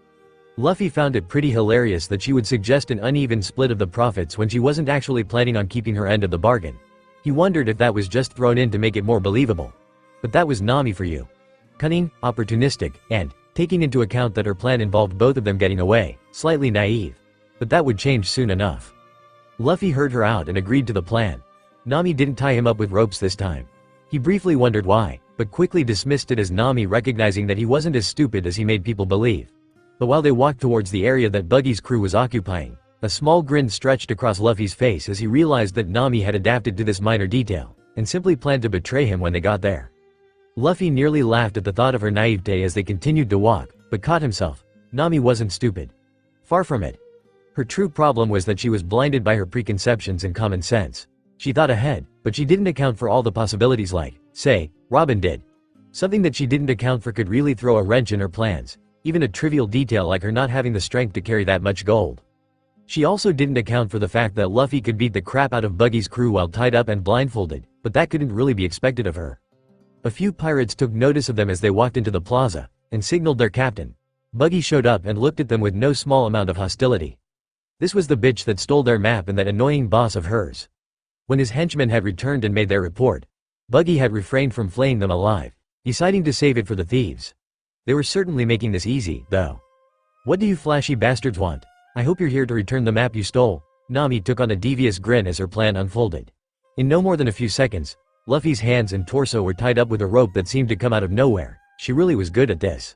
Speaker 3: Luffy found it pretty hilarious that she would suggest an uneven split of the profits when she wasn't actually planning on keeping her end of the bargain. He wondered if that was just thrown in to make it more believable. But that was Nami for you. Cunning, opportunistic, and, taking into account that her plan involved both of them getting away, slightly naive. But that would change soon enough. Luffy heard her out and agreed to the plan. Nami didn't tie him up with ropes this time. He briefly wondered why, but quickly dismissed it as Nami recognizing that he wasn't as stupid as he made people believe. But while they walked towards the area that Buggy's crew was occupying, a small grin stretched across Luffy's face as he realized that Nami had adapted to this minor detail, and simply planned to betray him when they got there. Luffy nearly laughed at the thought of her naivete as they continued to walk, but caught himself. Nami wasn't stupid. Far from it. Her true problem was that she was blinded by her preconceptions and common sense. She thought ahead, but she didn't account for all the possibilities like, say, Robin did. Something that she didn't account for could really throw a wrench in her plans, even a trivial detail like her not having the strength to carry that much gold. She also didn't account for the fact that Luffy could beat the crap out of Buggy's crew while tied up and blindfolded, but that couldn't really be expected of her. A few pirates took notice of them as they walked into the plaza, and signaled their captain. Buggy showed up and looked at them with no small amount of hostility. This was the bitch that stole their map and that annoying boss of hers. When his henchmen had returned and made their report, Buggy had refrained from flaying them alive, deciding to save it for the thieves. They were certainly making this easy, though. What do you flashy bastards want? I hope you're here to return the map you stole. Nami took on a devious grin as her plan unfolded. In no more than a few seconds, Luffy's hands and torso were tied up with a rope that seemed to come out of nowhere. She really was good at this.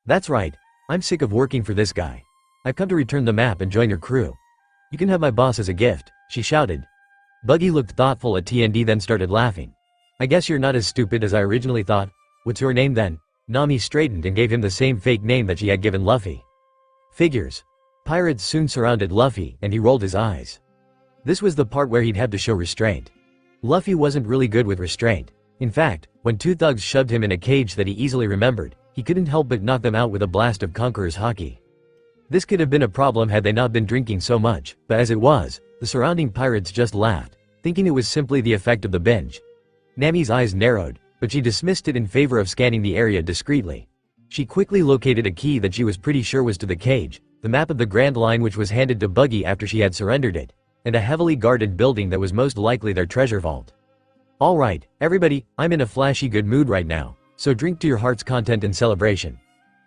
Speaker 3: That's right, I'm sick of working for this guy. I've come to return the map and join your crew. You can have my boss as a gift, she shouted. Buggy looked thoughtful at TND then started laughing. I guess you're not as stupid as I originally thought. What's your name then? Nami straightened and gave him the same fake name that she had given Luffy. Figures. Pirates soon surrounded Luffy and he rolled his eyes. This was the part where he'd have to show restraint. Luffy wasn't really good with restraint. In fact, when two thugs shoved him in a cage that he easily remembered, he couldn't help but knock them out with a blast of Conqueror's Haki. This could have been a problem had they not been drinking so much, but as it was, the surrounding pirates just laughed, thinking it was simply the effect of the binge. Nami's eyes narrowed, but she dismissed it in favor of scanning the area discreetly. She quickly located a key that she was pretty sure was to the cage, the map of the Grand Line which was handed to Buggy after she had surrendered it, and a heavily guarded building that was most likely their treasure vault. Alright, everybody, I'm in a flashy good mood right now, so drink to your heart's content in celebration.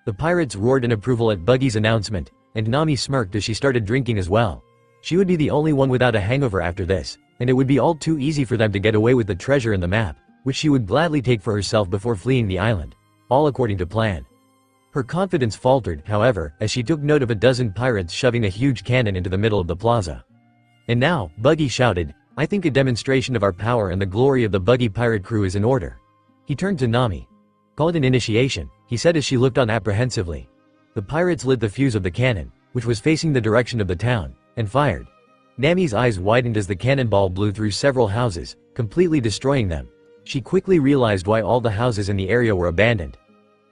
Speaker 3: The pirates roared in approval at Buggy's announcement, and Nami smirked as she started drinking as well. She would be the only one without a hangover after this, and it would be all too easy for them to get away with the treasure in the map, which she would gladly take for herself before fleeing the island. All according to plan. Her confidence faltered, however, as she took note of a dozen pirates shoving a huge cannon into the middle of the plaza. And now, Buggy shouted, I think a demonstration of our power and the glory of the Buggy pirate crew is in order. He turned to Nami. Call it an initiation, he said as she looked on apprehensively. The pirates lit the fuse of the cannon, which was facing the direction of the town, and fired. Nami's eyes widened as the cannonball blew through several houses, completely destroying them. She quickly realized why all the houses in the area were abandoned.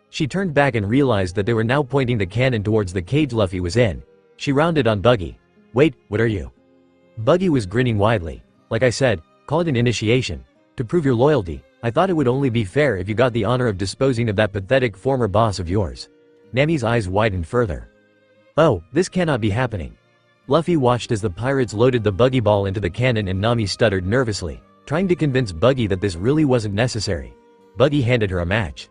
Speaker 3: She turned back and realized that they were now pointing the cannon towards the cage Luffy was in. She rounded on Buggy. Wait, what are you? Buggy was grinning widely. Like I said, call it an initiation. To prove your loyalty, I thought it would only be fair if you got the honor of disposing of that pathetic former boss of yours. Nami's eyes widened further. Oh, this cannot be happening. Luffy watched as the pirates loaded the Buggy ball into the cannon and Nami stuttered nervously, trying to convince Buggy that this really wasn't necessary. Buggy handed her a match.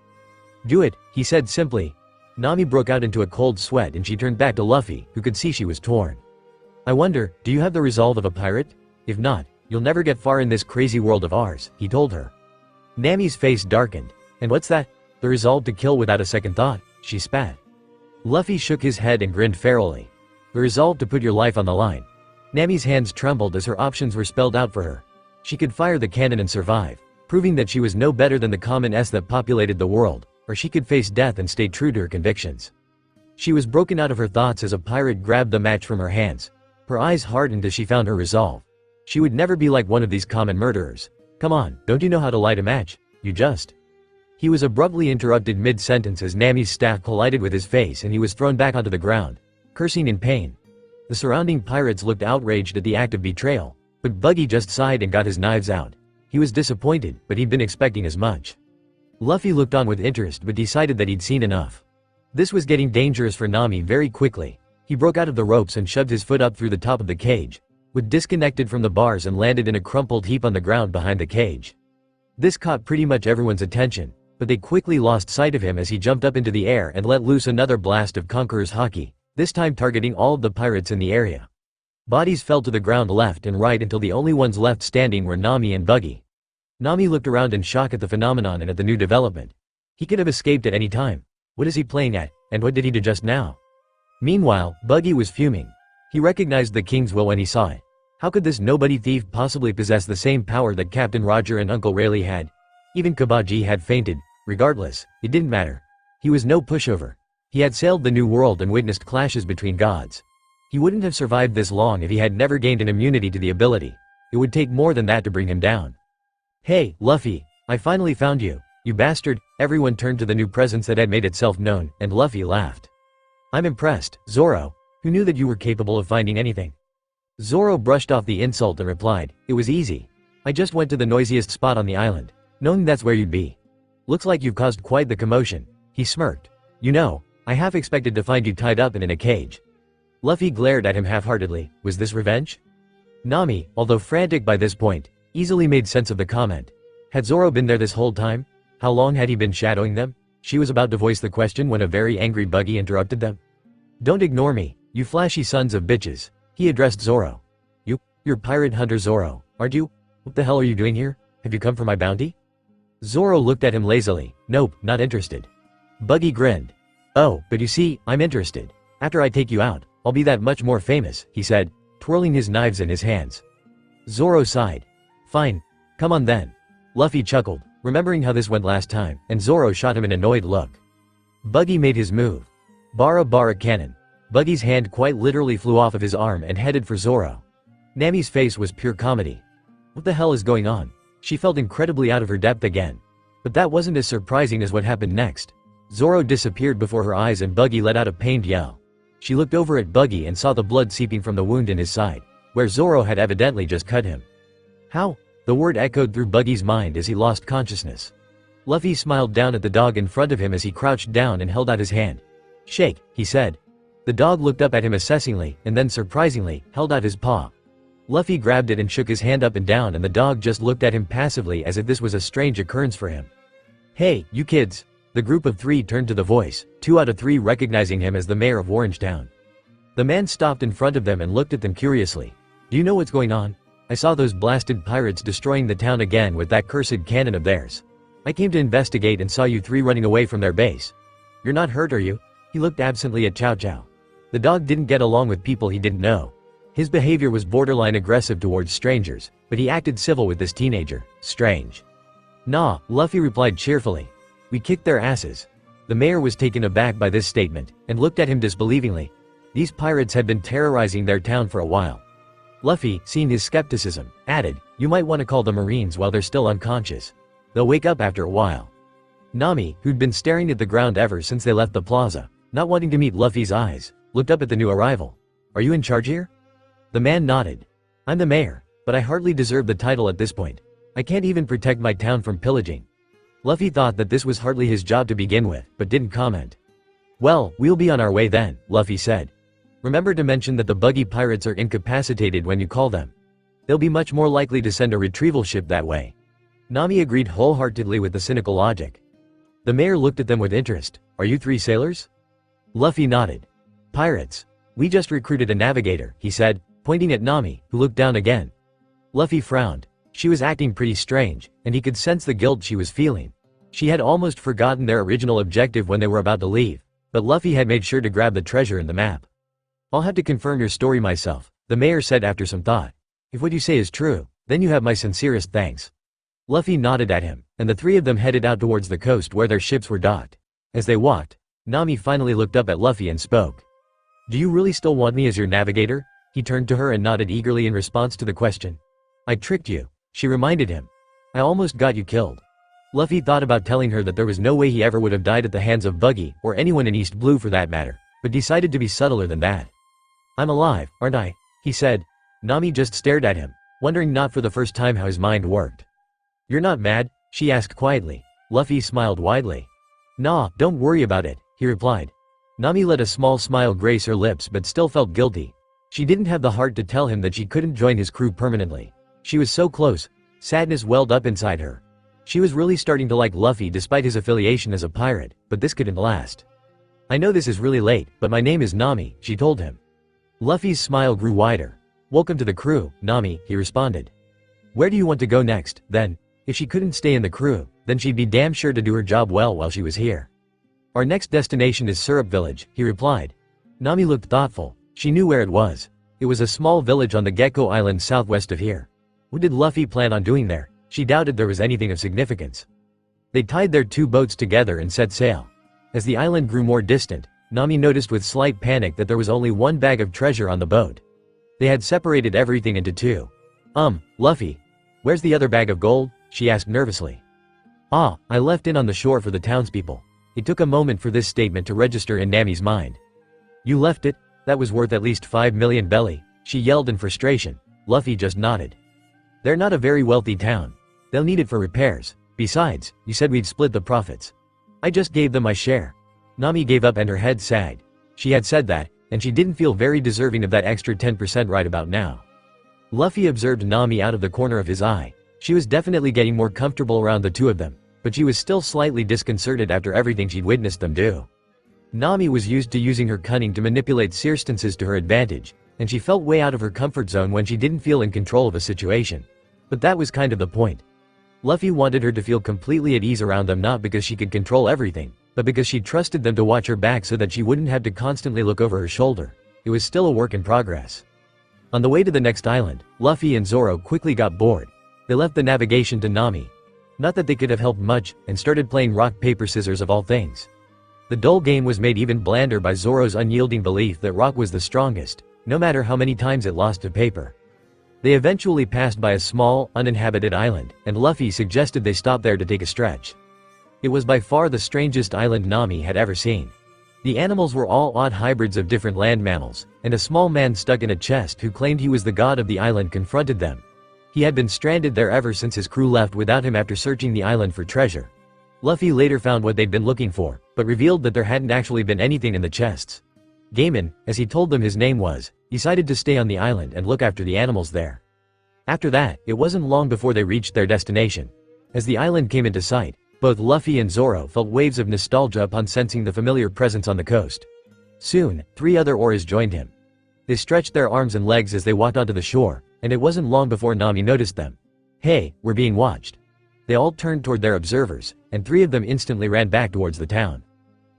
Speaker 3: Do it, he said simply. Nami broke out into a cold sweat and she turned back to Luffy, who could see she was torn. I wonder, do you have the resolve of a pirate? If not, you'll never get far in this crazy world of ours, he told her. Nami's face darkened. And what's that? The resolve to kill without a second thought, she spat. Luffy shook his head and grinned ferally. The resolve to put your life on the line. Nami's hands trembled as her options were spelled out for her. She could fire the cannon and survive, proving that she was no better than the common S that populated the world, or she could face death and stay true to her convictions. She was broken out of her thoughts as a pirate grabbed the match from her hands. Her eyes hardened as she found her resolve. She would never be like one of these common murderers. Come on, don't you know how to light a match? You just... He was abruptly interrupted mid-sentence as Nami's staff collided with his face and he was thrown back onto the ground, cursing in pain. The surrounding pirates looked outraged at the act of betrayal, but Buggy just sighed and got his knives out. He was disappointed, but he'd been expecting as much. Luffy looked on with interest but decided that he'd seen enough. This was getting dangerous for Nami very quickly. He broke out of the ropes and shoved his foot up through the top of the cage, was disconnected from the bars and landed in a crumpled heap on the ground behind the cage. This caught pretty much everyone's attention, but they quickly lost sight of him as he jumped up into the air and let loose another blast of Conqueror's Haki, this time targeting all of the pirates in the area. Bodies fell to the ground left and right until the only ones left standing were Nami and Buggy. Nami looked around in shock at the phenomenon and at the new development. He could have escaped at any time. What is he playing at, and what did he do just now? Meanwhile, Buggy was fuming. He recognized the King's will when he saw it. How could this nobody thief possibly possess the same power that Captain Roger and Uncle Rayleigh had? Even Kabaji had fainted. Regardless, it didn't matter. He was no pushover. He had sailed the new world and witnessed clashes between gods. He wouldn't have survived this long if he had never gained an immunity to the ability. It would take more than that to bring him down. Hey, Luffy, I finally found you, you bastard. Everyone turned to the new presence that had made itself known, and Luffy laughed. I'm impressed, Zoro. Who knew that you were capable of finding anything? Zoro brushed off the insult and replied, it was easy. I just went to the noisiest spot on the island, knowing that's where you'd be. Looks like you've caused quite the commotion. He smirked. You know, I half expected to find you tied up and in a cage. Luffy glared at him half-heartedly. Was this revenge? Nami, although frantic by this point, easily made sense of the comment. Had Zoro been there this whole time? How long had he been shadowing them? She was about to voice the question when a very angry Buggy interrupted them. Don't ignore me, you flashy sons of bitches. He addressed Zoro. You're pirate hunter Zoro, aren't you? What the hell are you doing here? Have you come for my bounty? Zoro looked at him lazily. Nope, not interested. Buggy grinned. Oh, but you see, I'm interested. After I take you out, I'll be that much more famous, he said, twirling his knives in his hands. Zoro sighed. Fine. Come on then. Luffy chuckled, remembering how this went last time, and Zoro shot him an annoyed look. Buggy made his move. Bara bara cannon. Buggy's hand quite literally flew off of his arm and headed for Zoro. Nami's face was pure comedy. What the hell is going on? She felt incredibly out of her depth again. But that wasn't as surprising as what happened next. Zoro disappeared before her eyes and Buggy let out a pained yell. She looked over at Buggy and saw the blood seeping from the wound in his side, where Zoro had evidently just cut him. How? The word echoed through Buggy's mind as he lost consciousness. Luffy smiled down at the dog in front of him as he crouched down and held out his hand. Shake, he said. The dog looked up at him assessingly, and then surprisingly, held out his paw. Luffy grabbed it and shook his hand up and down, and the dog just looked at him passively as if this was a strange occurrence for him. Hey, you kids. The group of three turned to the voice, 2 out of 3 recognizing him as the mayor of Orangetown. The man stopped in front of them and looked at them curiously. Do you know what's going on? I saw those blasted pirates destroying the town again with that cursed cannon of theirs. I came to investigate and saw you 3 running away from their base. You're not hurt, are you? He looked absently at Chow Chow. The dog didn't get along with people he didn't know. His behavior was borderline aggressive towards strangers, but he acted civil with this teenager. Strange. Nah, Luffy replied cheerfully. We kicked their asses. The mayor was taken aback by this statement, and looked at him disbelievingly. These pirates had been terrorizing their town for a while. Luffy, seeing his skepticism, added, you might want to call the Marines while they're still unconscious. They'll wake up after a while. Nami, who'd been staring at the ground ever since they left the plaza, not wanting to meet Luffy's eyes, looked up at the new arrival. Are you in charge here? The man nodded. I'm the mayor, but I hardly deserve the title at this point. I can't even protect my town from pillaging. Luffy thought that this was hardly his job to begin with, but didn't comment. Well, we'll be on our way then, Luffy said. Remember to mention that the Buggy pirates are incapacitated when you call them. They'll be much more likely to send a retrieval ship that way. Nami agreed wholeheartedly with the cynical logic. The mayor looked at them with interest. Are you 3 sailors? Luffy nodded. Pirates. We just recruited a navigator, he said, pointing at Nami, who looked down again. Luffy frowned. She was acting pretty strange, and he could sense the guilt she was feeling. She had almost forgotten their original objective when they were about to leave, but Luffy had made sure to grab the treasure in the map. I'll have to confirm your story myself, the mayor said after some thought. If what you say is true, then you have my sincerest thanks. Luffy nodded at him, and the 3 of them headed out towards the coast where their ships were docked. As they walked, Nami finally looked up at Luffy and spoke. Do you really still want me as your navigator? He turned to her and nodded eagerly in response to the question. I tricked you, she reminded him. I almost got you killed. Luffy thought about telling her that there was no way he ever would have died at the hands of Buggy, or anyone in East Blue for that matter, but decided to be subtler than that. I'm alive, aren't I? He said. Nami just stared at him, wondering not for the first time how his mind worked. You're not mad? She asked quietly. Luffy smiled widely. Nah, don't worry about it, he replied. Nami let a small smile grace her lips but still felt guilty. She didn't have the heart to tell him that she couldn't join his crew permanently. She was so close. Sadness welled up inside her. She was really starting to like Luffy despite his affiliation as a pirate, but this couldn't last. I know this is really late, but my name is Nami, she told him. Luffy's smile grew wider. Welcome to the crew, Nami, he responded. Where do you want to go next, then? If she couldn't stay in the crew, then she'd be damn sure to do her job well while she was here. Our next destination is Syrup Village, he replied. Nami looked thoughtful. She knew where it was. It was a small village on the Gecko Island southwest of here. What did Luffy plan on doing there? She doubted there was anything of significance. They tied their 2 boats together and set sail. As the island grew more distant, Nami noticed with slight panic that there was only 1 bag of treasure on the boat. They had separated everything into 2. Luffy. Where's the other bag of gold? She asked nervously. Ah, I left it on the shore for the townspeople. It took a moment for this statement to register in Nami's mind. You left it? That was worth at least 5 million belly, she yelled in frustration. Luffy just nodded. They're not a very wealthy town. They'll need it for repairs. Besides, you said we'd split the profits. I just gave them my share. Nami gave up and her head sagged. She had said that, and she didn't feel very deserving of that extra 10% right about now. Luffy observed Nami out of the corner of his eye. She was definitely getting more comfortable around the two of them, but she was still slightly disconcerted after everything she'd witnessed them do. Nami was used to using her cunning to manipulate circumstances to her advantage, and she felt way out of her comfort zone when she didn't feel in control of a situation. But that was kind of the point. Luffy wanted her to feel completely at ease around them, not because she could control everything, but because she trusted them to watch her back so that she wouldn't have to constantly look over her shoulder. It was still a work in progress. On the way to the next island, Luffy and Zoro quickly got bored. They left the navigation to Nami. Not that they could have helped much, and started playing rock paper scissors of all things. The dull game was made even blander by Zoro's unyielding belief that rock was the strongest, no matter how many times it lost to paper. They eventually passed by a small, uninhabited island, and Luffy suggested they stop there to take a stretch. It was by far the strangest island Nami had ever seen. The animals were all odd hybrids of different land mammals, and a small man stuck in a chest who claimed he was the god of the island confronted them. He had been stranded there ever since his crew left without him after searching the island for treasure. Luffy later found what they'd been looking for, but revealed that there hadn't actually been anything in the chests. Gaimon, as he told them his name was, decided to stay on the island and look after the animals there. After that, it wasn't long before they reached their destination. As the island came into sight, both Luffy and Zoro felt waves of nostalgia upon sensing the familiar presence on the coast. Soon, 3 other oras joined him. They stretched their arms and legs as they walked onto the shore, and it wasn't long before Nami noticed them. "Hey, we're being watched." They all turned toward their observers, and 3 of them instantly ran back towards the town.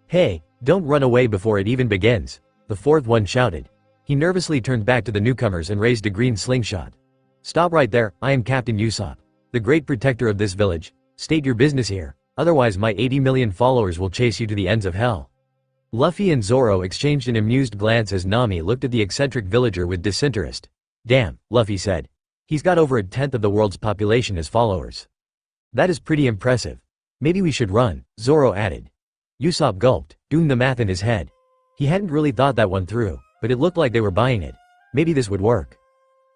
Speaker 3: "Hey, don't run away before it even begins," the 4th one shouted. He nervously turned back to the newcomers and raised a green slingshot. "Stop right there, I am Captain Usopp, the great protector of this village. State your business here, otherwise my 80 million followers will chase you to the ends of hell." Luffy and Zoro exchanged an amused glance as Nami looked at the eccentric villager with disinterest. "Damn," Luffy said. "He's got over 1/10 of the world's population as followers." "That is pretty impressive. Maybe we should run," Zoro added. Usopp gulped, doing the math in his head. He hadn't really thought that one through, but it looked like they were buying it. Maybe this would work.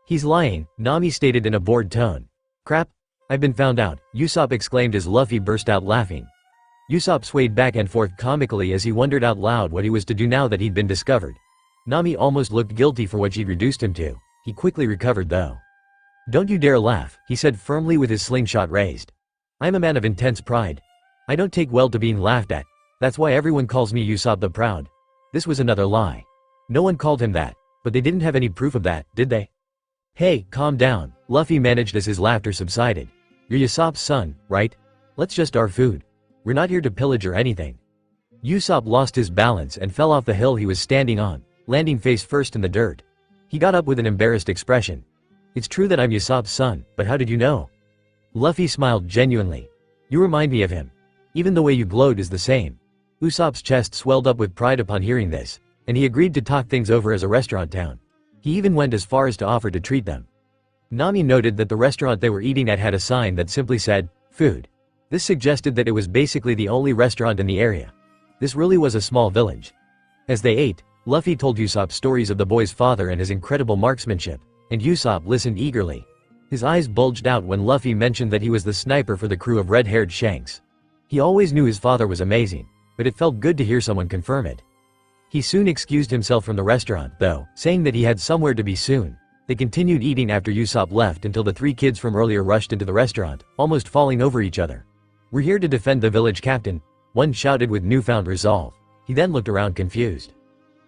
Speaker 3: "He's lying," Nami stated in a bored tone. "Crap, I've been found out," Usopp exclaimed as Luffy burst out laughing. Usopp swayed back and forth comically as he wondered out loud what he was to do now that he'd been discovered. Nami almost looked guilty for what she'd reduced him to. He quickly recovered though. "Don't you dare laugh," he said firmly with his slingshot raised. "I'm a man of intense pride. I don't take well to being laughed at. That's why everyone calls me Usopp the Proud." This was another lie. No one called him that, but they didn't have any proof of that, did they? "Hey, calm down," Luffy managed as his laughter subsided. "You're Usopp's son, right? Let's just our food. We're not here to pillage or anything." Usopp lost his balance and fell off the hill he was standing on, landing face first in the dirt. He got up with an embarrassed expression. "It's true that I'm Usopp's son, but how did you know?" Luffy smiled genuinely. "You remind me of him. Even the way you glowed is the same." Usopp's chest swelled up with pride upon hearing this, and he agreed to talk things over as a restaurant town. He even went as far as to offer to treat them. Nami noted that the restaurant they were eating at had a sign that simply said, "Food." This suggested that it was basically the only restaurant in the area. This really was a small village. As they ate, Luffy told Usopp stories of the boy's father and his incredible marksmanship, and Usopp listened eagerly. His eyes bulged out when Luffy mentioned that he was the sniper for the crew of red-haired Shanks. He always knew his father was amazing, but it felt good to hear someone confirm it. He soon excused himself from the restaurant, though, saying that he had somewhere to be soon. They continued eating after Usopp left until the 3 kids from earlier rushed into the restaurant, almost falling over each other. "We're here to defend the village, Captain," one shouted with newfound resolve. He then looked around confused.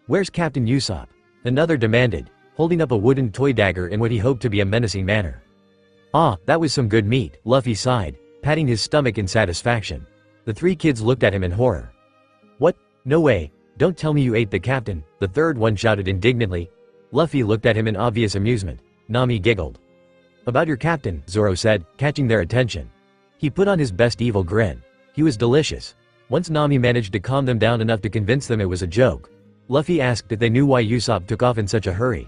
Speaker 3: "Where's Captain Usopp?" another demanded, holding up a wooden toy dagger in what he hoped to be a menacing manner. "Ah, that was some good meat," Luffy sighed, patting his stomach in satisfaction. The 3 kids looked at him in horror. "What? No way. Don't tell me you ate the captain," the 3rd one shouted indignantly. Luffy looked at him in obvious amusement. Nami giggled. "About your captain," Zoro said, catching their attention. He put on his best evil grin. He was delicious. Once Nami managed to calm them down enough to convince them it was a joke, Luffy asked if they knew why Usopp took off in such a hurry.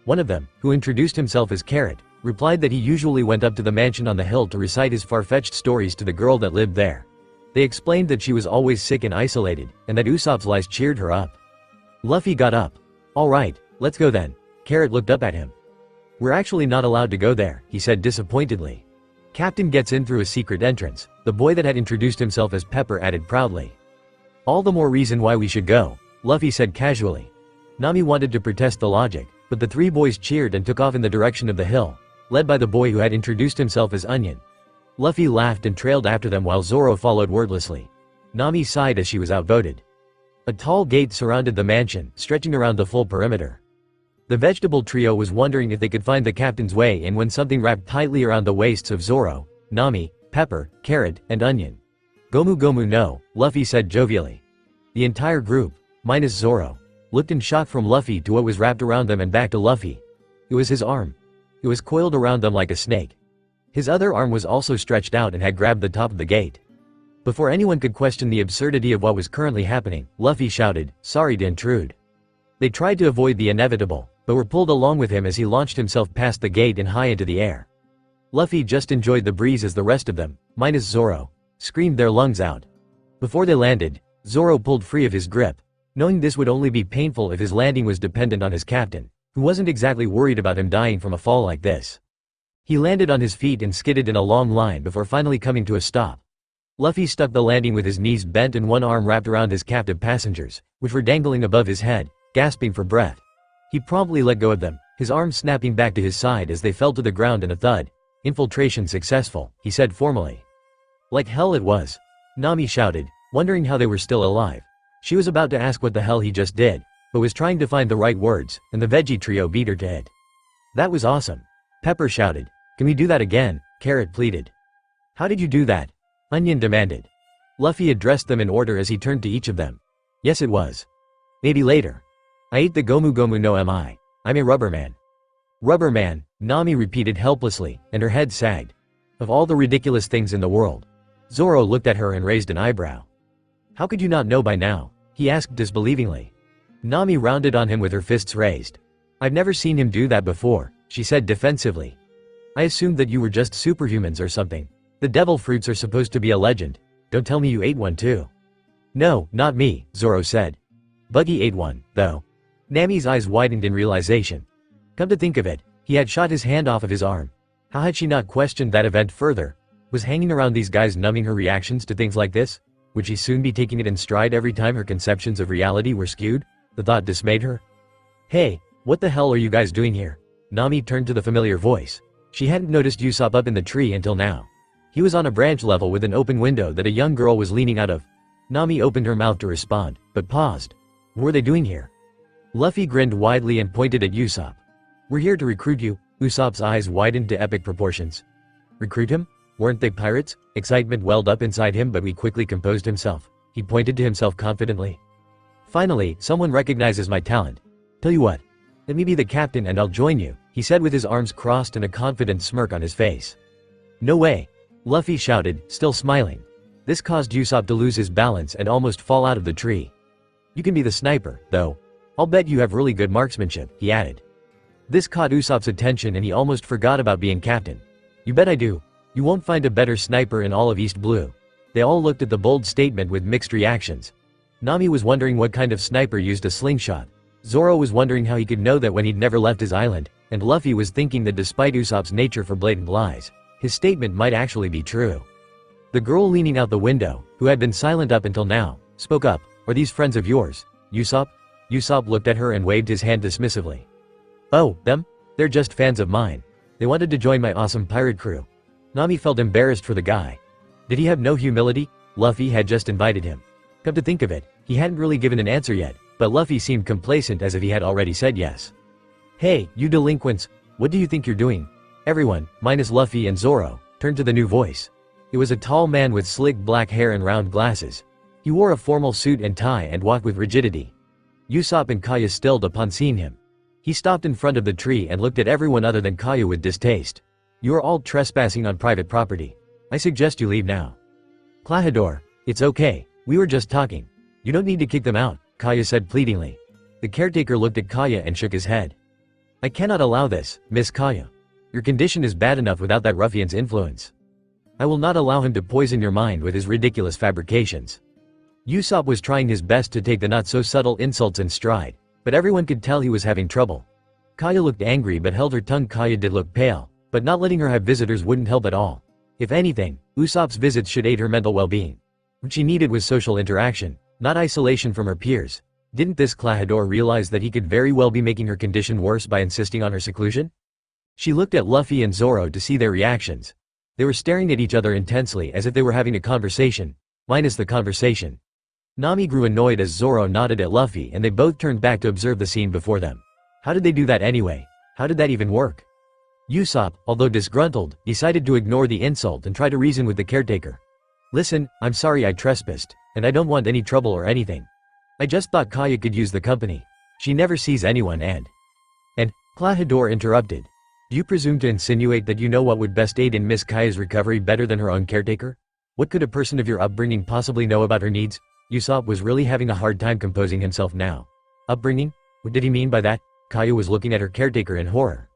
Speaker 3: One of them, who introduced himself as Carrot, replied that he usually went up to the mansion on the hill to recite his far-fetched stories to the girl that lived there. They explained that she was always sick and isolated, and that Usopp's lies cheered her up. Luffy got up. "All right, let's go then." Carrot looked up at him. "We're actually not allowed to go there," he said disappointedly. "Captain gets in through a secret entrance," the boy that had introduced himself as Pepper added proudly. "All the more reason why we should go," Luffy said casually. Nami wanted to protest the logic, but the three boys cheered and took off in the direction of the hill, led by the boy who had introduced himself as Onion. Luffy laughed and trailed after them while Zoro followed wordlessly. Nami sighed as she was outvoted. A tall gate surrounded the mansion, stretching around the full perimeter. The vegetable trio was wondering if they could find the captain's way in when something wrapped tightly around the waists of Zoro, Nami, Pepper, Carrot, and Onion. Gomu Gomu no, Luffy said jovially. The entire group, minus Zoro, looked in shock from Luffy to what was wrapped around them and back to Luffy. It was his arm. It was coiled around them like a snake. His other arm was also stretched out and had grabbed the top of the gate. Before anyone could question the absurdity of what was currently happening, Luffy shouted, "Sorry to intrude." They tried to avoid the inevitable, but were pulled along with him as he launched himself past the gate and high into the air. Luffy just enjoyed the breeze as the rest of them, minus Zoro, screamed their lungs out. Before they landed, Zoro pulled free of his grip, knowing this would only be painful if his landing was dependent on his captain, who wasn't exactly worried about him dying from a fall like this. He landed on his feet and skidded in a long line before finally coming to a stop. Luffy stuck the landing with his knees bent and one arm wrapped around his captive passengers, which were dangling above his head, gasping for breath. He promptly let go of them, his arm snapping back to his side as they fell to the ground in a thud. "Infiltration successful," he said formally. "Like hell it was," Nami shouted, wondering how they were still alive. She was about to ask what the hell he just did, but was trying to find the right words, and the veggie trio beat her to it. "That was awesome," Pepper shouted. "Can we do that again?" Carrot pleaded. "How did you do that?" Onion demanded. Luffy addressed them in order as he turned to each of them. "Yes it was. Maybe later. I ate the Gomu Gomu no Mi. I'm a rubber man." "Rubber man," Nami repeated helplessly, and her head sagged. Of all the ridiculous things in the world. Zoro looked at her and raised an eyebrow. "How could you not know by now?" he asked disbelievingly. Nami rounded on him with her fists raised. "I've never seen him do that before," she said defensively. "I assumed that you were just superhumans or something. The devil fruits are supposed to be a legend. Don't tell me you ate one too." "No, not me," Zoro said. "Buggy ate one, though." Nami's eyes widened in realization. Come to think of it, he had shot his hand off of his arm. How had she not questioned that event further? Was hanging around these guys numbing her reactions to things like this? Would she soon be taking it in stride every time her conceptions of reality were skewed? The thought dismayed her. "Hey, what the hell are you guys doing here?" Nami turned to the familiar voice. She hadn't noticed Usopp up in the tree until now. He was on a branch level with an open window that a young girl was leaning out of. Nami opened her mouth to respond, but paused. What were they doing here? Luffy grinned widely and pointed at Usopp. "We're here to recruit you." Usopp's eyes widened to epic proportions. "Recruit him? Weren't they pirates?" Excitement welled up inside him, but he quickly composed himself. He pointed to himself confidently. "Finally, someone recognizes my talent. Tell you what. Let me be the captain and I'll join you," he said with his arms crossed and a confident smirk on his face. "No way," Luffy shouted, still smiling. This caused Usopp to lose his balance and almost fall out of the tree. "You can be the sniper, though. I'll bet you have really good marksmanship," he added. This caught Usopp's attention and he almost forgot about being captain. "You bet I do. You won't find a better sniper in all of East Blue." They all looked at the bold statement with mixed reactions. Nami was wondering what kind of sniper used a slingshot. Zoro was wondering how he could know that when he'd never left his island, and Luffy was thinking that despite Usopp's nature for blatant lies, his statement might actually be true. The girl leaning out the window, who had been silent up until now, spoke up. "Are these friends of yours, Usopp?" Usopp looked at her and waved his hand dismissively. "Oh, them? They're just fans of mine. They wanted to join my awesome pirate crew." Nami felt embarrassed for the guy. Did he have no humility? Luffy had just invited him. Come to think of it, he hadn't really given an answer yet, but Luffy seemed complacent as if he had already said yes. "Hey, you delinquents, what do you think you're doing?" Everyone, minus Luffy and Zoro, turned to the new voice. It was a tall man with slick black hair and round glasses. He wore a formal suit and tie and walked with rigidity. Usopp and Kaya stilled upon seeing him. He stopped in front of the tree and looked at everyone other than Kaya with distaste. "You are all trespassing on private property. I suggest you leave now." "Klahadore, it's okay, we were just talking. You don't need to kick them out," Kaya said pleadingly. The caretaker looked at Kaya and shook his head. "I cannot allow this, Miss Kaya. Your condition is bad enough without that ruffian's influence. I will not allow him to poison your mind with his ridiculous fabrications." Usopp was trying his best to take the not-so-subtle insults in stride, but everyone could tell he was having trouble. Kaya looked angry but held her tongue. Kaya did look pale, but not letting her have visitors wouldn't help at all. If anything, Usopp's visits should aid her mental well-being. What she needed was social interaction, not isolation from her peers. Didn't this Klahadore realize that he could very well be making her condition worse by insisting on her seclusion? She looked at Luffy and Zoro to see their reactions. They were staring at each other intensely as if they were having a conversation, minus the conversation. Nami grew annoyed as Zoro nodded at Luffy and they both turned back to observe the scene before them. How did they do that anyway? How did that even work? Usopp, although disgruntled, decided to ignore the insult and try to reason with the caretaker. Listen, I'm sorry I trespassed, and I don't want any trouble or anything. I just thought Kaya could use the company. She never sees anyone and Klahadore interrupted. Do you presume to insinuate that you know what would best aid in Miss Kaya's recovery better than her own caretaker? What could a person of your upbringing possibly know about her needs? Usopp was really having a hard time composing himself now. Upbringing? What did he mean by that? Kaya was looking at her caretaker in horror.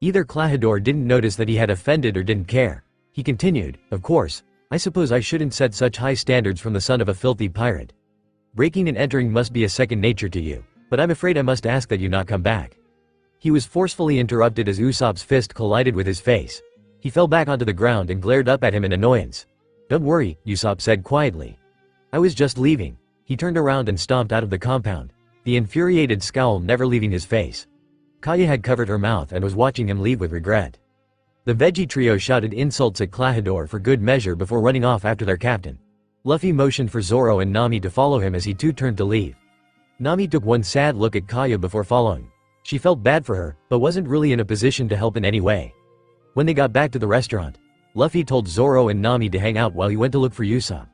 Speaker 3: Either Klahadore didn't notice that he had offended or didn't care. He continued, of course, I suppose I shouldn't set such high standards from the son of a filthy pirate. Breaking and entering must be a second nature to you, but I'm afraid I must ask that you not come back. He was forcefully interrupted as Usopp's fist collided with his face. He fell back onto the ground and glared up at him in annoyance. Don't worry, Usopp said quietly. I was just leaving. He turned around and stomped out of the compound, the infuriated scowl never leaving his face. Kaya had covered her mouth and was watching him leave with regret. The veggie trio shouted insults at Klahadore for good measure before running off after their captain. Luffy motioned for Zoro and Nami to follow him as he too turned to leave. Nami took one sad look at Kaya before following. She felt bad for her, but wasn't really in a position to help in any way. When they got back to the restaurant, Luffy told Zoro and Nami to hang out while he went to look for Usopp.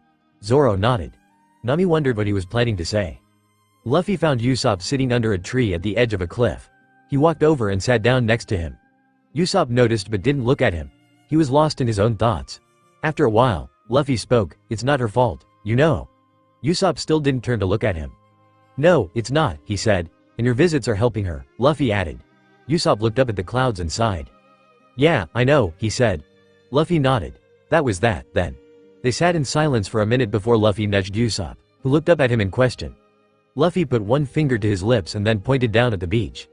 Speaker 3: Zoro nodded. Nami wondered what he was planning to say. Luffy found Usopp sitting under a tree at the edge of a cliff. He walked over and sat down next to him. Usopp noticed but didn't look at him. He was lost in his own thoughts. After a while, Luffy spoke, it's not her fault, you know. Usopp still didn't turn to look at him. No, it's not, he said, and your visits are helping her, Luffy added. Usopp looked up at the clouds and sighed. Yeah, I know, he said. Luffy nodded. That was that, then. They sat in silence for a minute before Luffy nudged Usopp, who looked up at him in question. Luffy put one finger to his lips and then pointed down at the beach.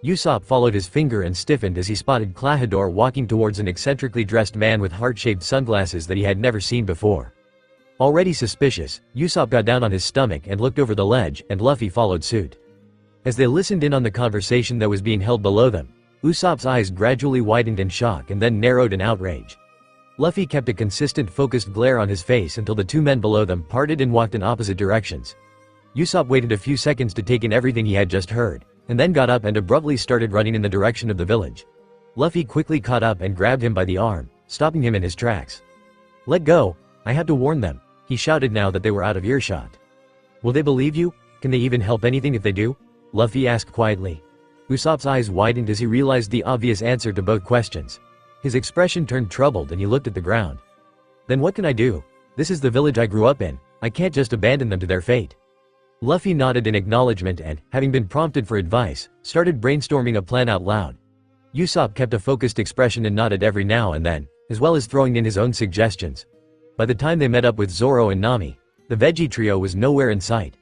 Speaker 3: Usopp followed his finger and stiffened as he spotted Klahadore walking towards an eccentrically dressed man with heart-shaped sunglasses that he had never seen before. Already suspicious, Usopp got down on his stomach and looked over the ledge, and Luffy followed suit. As they listened in on the conversation that was being held below them, Usopp's eyes gradually widened in shock and then narrowed in outrage. Luffy kept a consistent focused glare on his face until the two men below them parted and walked in opposite directions. Usopp waited a few seconds to take in everything he had just heard, and then got up and abruptly started running in the direction of the village. Luffy quickly caught up and grabbed him by the arm, stopping him in his tracks. Let go, I had to warn them, he shouted now that they were out of earshot. Will they believe you? Can they even help anything if they do? Luffy asked quietly. Usopp's eyes widened as he realized the obvious answer to both questions. His expression turned troubled and he looked at the ground. Then what can I do? This is the village I grew up in, I can't just abandon them to their fate. Luffy nodded in acknowledgement and, having been prompted for advice, started brainstorming a plan out loud. Usopp kept a focused expression and nodded every now and then, as well as throwing in his own suggestions. By the time they met up with Zoro and Nami, the veggie trio was nowhere in sight.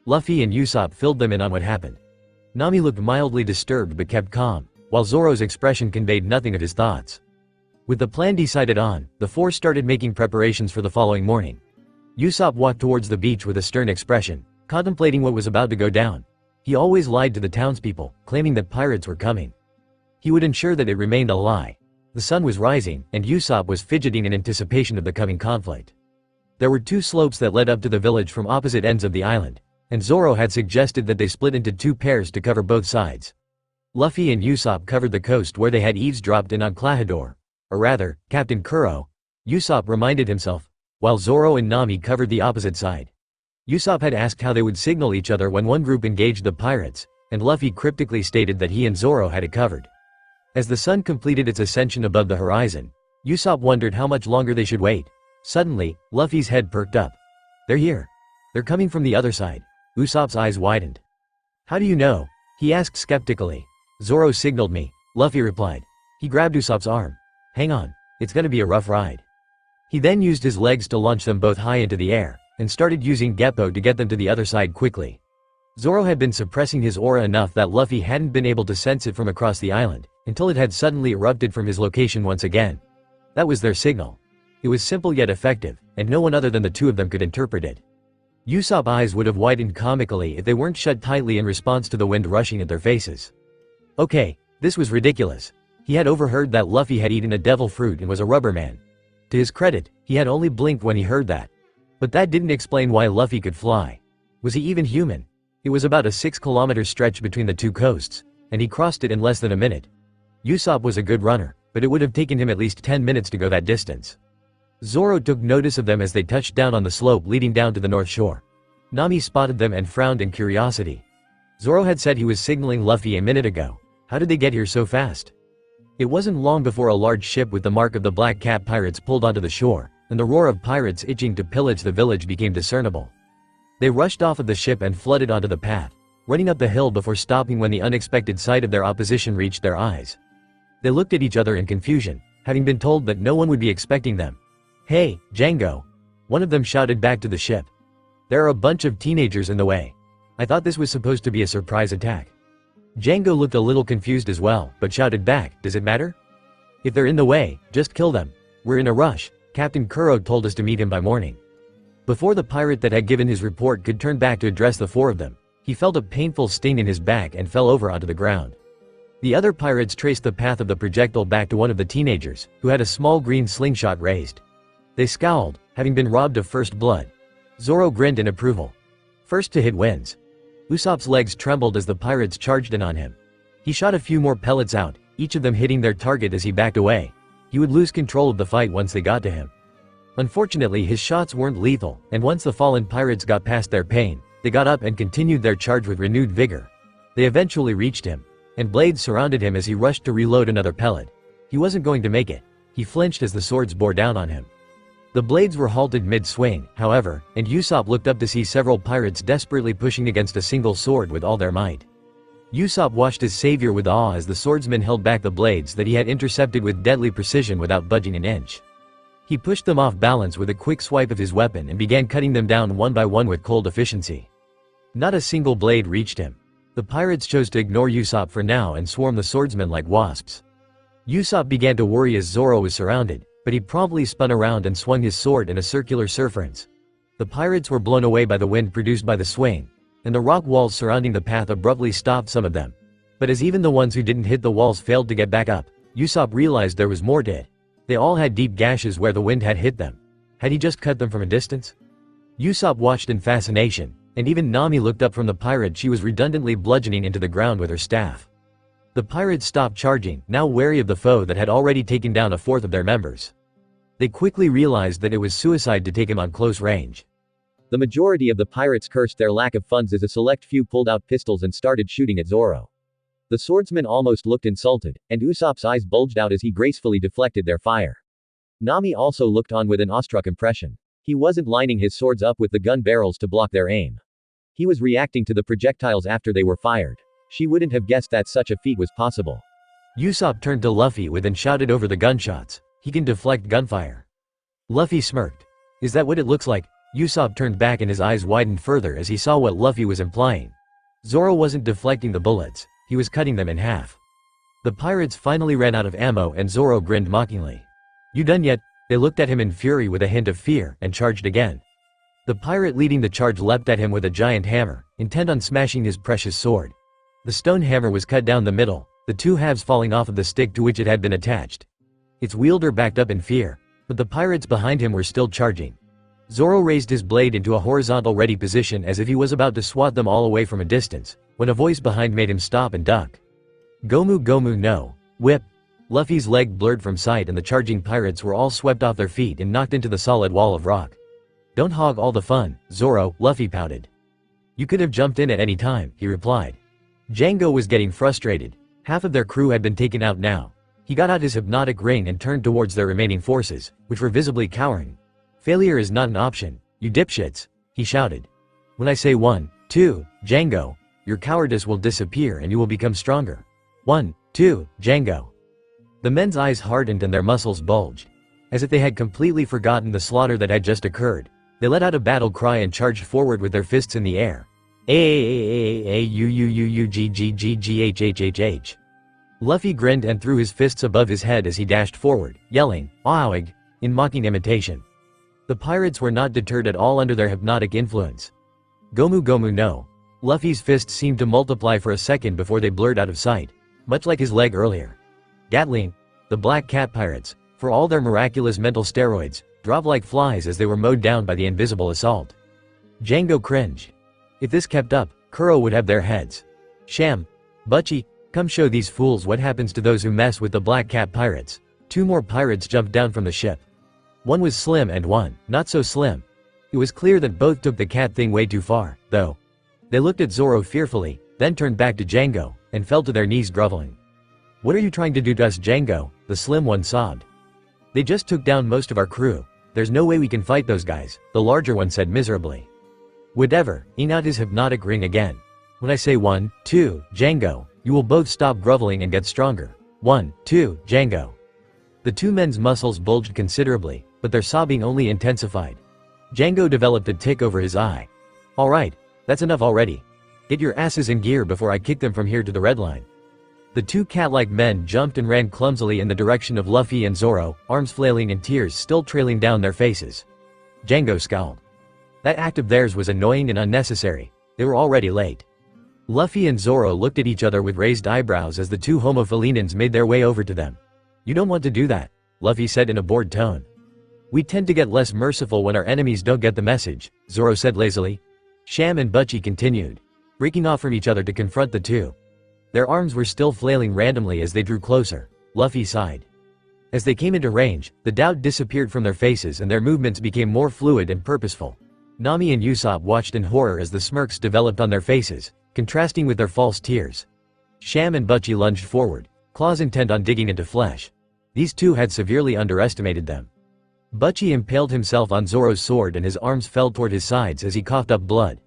Speaker 3: Luffy and Usopp filled them in on what happened. Nami looked mildly disturbed but kept calm, while Zoro's expression conveyed nothing of his thoughts. With the plan decided on, the four started making preparations for the following morning. Usopp walked towards the beach with a stern expression, contemplating what was about to go down. He always lied to the townspeople, claiming that pirates were coming. He would ensure that it remained a lie. The sun was rising, and Usopp was fidgeting in anticipation of the coming conflict. There were two slopes that led up to the village from opposite ends of the island, and Zoro had suggested that they split into two pairs to cover both sides. Luffy and Usopp covered the coast where they had eavesdropped in on Klahadore, or rather, Captain Kuro, Usopp reminded himself, while Zoro and Nami covered the opposite side. Usopp had asked how they would signal each other when one group engaged the pirates, and Luffy cryptically stated that he and Zoro had it covered. As the sun completed its ascension above the horizon, Usopp wondered how much longer they should wait. Suddenly, Luffy's head perked up. They're here. They're coming from the other side. Usopp's eyes widened. How do you know? He asked skeptically. Zoro signaled me, Luffy replied. He grabbed Usopp's arm. Hang on, it's gonna be a rough ride. He then used his legs to launch them both high into the air, and started using Geppo to get them to the other side quickly. Zoro had been suppressing his aura enough that Luffy hadn't been able to sense it from across the island, until it had suddenly erupted from his location once again. That was their signal. It was simple yet effective, and no one other than the two of them could interpret it. Usopp's eyes would have widened comically if they weren't shut tightly in response to the wind rushing at their faces. Okay, this was ridiculous. He had overheard that Luffy had eaten a devil fruit and was a rubber man. To his credit, he had only blinked when he heard that. But that didn't explain why Luffy could fly. Was he even human? It was about a 6-kilometer stretch between the two coasts, and he crossed it in less than a minute. Usopp was a good runner, but it would have taken him at least 10 minutes to go that distance. Zoro took notice of them as they touched down on the slope leading down to the north shore. Nami spotted them and frowned in curiosity. Zoro had said he was signaling Luffy a minute ago. How did they get here so fast? It wasn't long before a large ship with the mark of the Black Cat pirates pulled onto the shore, and the roar of pirates itching to pillage the village became discernible. They rushed off of the ship and flooded onto the path, running up the hill before stopping when the unexpected sight of their opposition reached their eyes. They looked at each other in confusion, having been told that no one would be expecting them. "Hey, Django!" One of them shouted back to the ship. "There are a bunch of teenagers in the way. I thought this was supposed to be a surprise attack." Django looked a little confused as well, but shouted back, "Does it matter? If they're in the way, just kill them. We're in a rush. Captain Kuro told us to meet him by morning." Before the pirate that had given his report could turn back to address the four of them, he felt a painful sting in his back and fell over onto the ground. The other pirates traced the path of the projectile back to one of the teenagers, who had a small green slingshot raised. They scowled, having been robbed of first blood. Zoro grinned in approval. First to hit wins. Usopp's legs trembled as the pirates charged in on him. He shot a few more pellets out, each of them hitting their target as he backed away. He would lose control of the fight once they got to him. Unfortunately, his shots weren't lethal, and once the fallen pirates got past their pain, they got up and continued their charge with renewed vigor. They eventually reached him, and blades surrounded him as he rushed to reload another pellet. He wasn't going to make it. He flinched as the swords bore down on him. The blades were halted mid-swing, however, and Usopp looked up to see several pirates desperately pushing against a single sword with all their might. Usopp watched his savior with awe as the swordsman held back the blades that he had intercepted with deadly precision without budging an inch. He pushed them off balance with a quick swipe of his weapon and began cutting them down one by one with cold efficiency. Not a single blade reached him. The pirates chose to ignore Usopp for now and swarm the swordsman like wasps. Usopp began to worry as Zoro was surrounded, but he promptly spun around and swung his sword in a circular circumference. The pirates were blown away by the wind produced by the swing, and the rock walls surrounding the path abruptly stopped some of them. But as even the ones who didn't hit the walls failed to get back up, Usopp realized there was more to it. They all had deep gashes where the wind had hit them. Had he just cut them from a distance? Usopp watched in fascination, and even Nami looked up from the pirate she was redundantly bludgeoning into the ground with her staff. The pirates stopped charging, now wary of the foe that had already taken down a fourth of their members. They quickly realized that it was suicide to take him on close range. The majority of the pirates cursed their lack of funds as a select few pulled out pistols and started shooting at Zoro. The swordsman almost looked insulted, and Usopp's eyes bulged out as he gracefully deflected their fire. Nami also looked on with an awestruck impression. He wasn't lining his swords up with the gun barrels to block their aim. He was reacting to the projectiles after they were fired. She wouldn't have guessed that such a feat was possible. Usopp turned to Luffy and shouted over the gunshots, "He can deflect gunfire." Luffy smirked. "Is that what it looks like?" Usopp turned back and his eyes widened further as he saw what Luffy was implying. Zoro wasn't deflecting the bullets, he was cutting them in half. The pirates finally ran out of ammo and Zoro grinned mockingly. "You done yet?" They looked at him in fury with a hint of fear, and charged again. The pirate leading the charge leapt at him with a giant hammer, intent on smashing his precious sword. The stone hammer was cut down the middle, the two halves falling off of the stick to which it had been attached. Its wielder backed up in fear, but the pirates behind him were still charging. Zoro raised his blade into a horizontal ready position as if he was about to swat them all away from a distance, when a voice behind made him stop and duck. "Gomu Gomu no, whip!" Luffy's leg blurred from sight and the charging pirates were all swept off their feet and knocked into the solid wall of rock. "Don't hog all the fun, Zoro," Luffy pouted. "You could have jumped in at any time," he replied. Django was getting frustrated. Half of their crew had been taken out now. He got out his hypnotic ring and turned towards their remaining forces, which were visibly cowering. "Failure is not an option, you dipshits," he shouted. "When I say 1, 2, Django, your cowardice will disappear and you will become stronger. 1, 2, Django." The men's eyes hardened and their muscles bulged. As if they had completely forgotten the slaughter that had just occurred, they let out a battle cry and charged forward with their fists in the air. A-A-A-A-A-U-U-U-U-G-G-G-G-H-H-H-H. Luffy grinned and threw his fists above his head as he dashed forward, yelling, "Awig!" in mocking imitation. The pirates were not deterred at all under their hypnotic influence. Gomu Gomu no. Luffy's fists seemed to multiply for a second before they blurred out of sight, much like his leg earlier. Gatling, the Black Cat pirates, for all their miraculous mental steroids, dropped like flies as they were mowed down by the invisible assault. Django cringed. If this kept up, Kuro would have their heads. Sham, Butchie, come show these fools what happens to those who mess with the Black Cat pirates. 2 more pirates jumped down from the ship. One was slim and one, not so slim. It was clear that both took the cat thing way too far, though. They looked at Zoro fearfully, then turned back to Django, and fell to their knees groveling. What are you trying to do to us, Django? The slim one sobbed. They just took down most of our crew. There's no way we can fight those guys, the larger one said miserably. Whatever, in out his hypnotic ring again. When I say 1, 2, Django, you will both stop groveling and get stronger. 1, 2, Django. The 2 men's muscles bulged considerably, but their sobbing only intensified. Django developed a tick over his eye. Alright, that's enough already. Get your asses in gear before I kick them from here to the red line. The 2 cat-like men jumped and ran clumsily in the direction of Luffy and Zoro, arms flailing and tears still trailing down their faces. Django scowled. That act of theirs was annoying and unnecessary. They were already late. Luffy and Zoro looked at each other with raised eyebrows as the 2 homophilians made their way over to them. You don't want to do that, Luffy said in a bored tone. We tend to get less merciful when our enemies don't get the message, Zoro said lazily. Sham and Butchie continued, breaking off from each other to confront the 2. Their arms were still flailing randomly as they drew closer. Luffy sighed. As they came into range, the doubt disappeared from their faces and their movements became more fluid and purposeful. Nami and Usopp watched in horror as the smirks developed on their faces, contrasting with their false tears. Sham and Butchie lunged forward, claws intent on digging into flesh. These 2 had severely underestimated them. Butchie impaled himself on Zoro's sword and his arms fell toward his sides as he coughed up blood.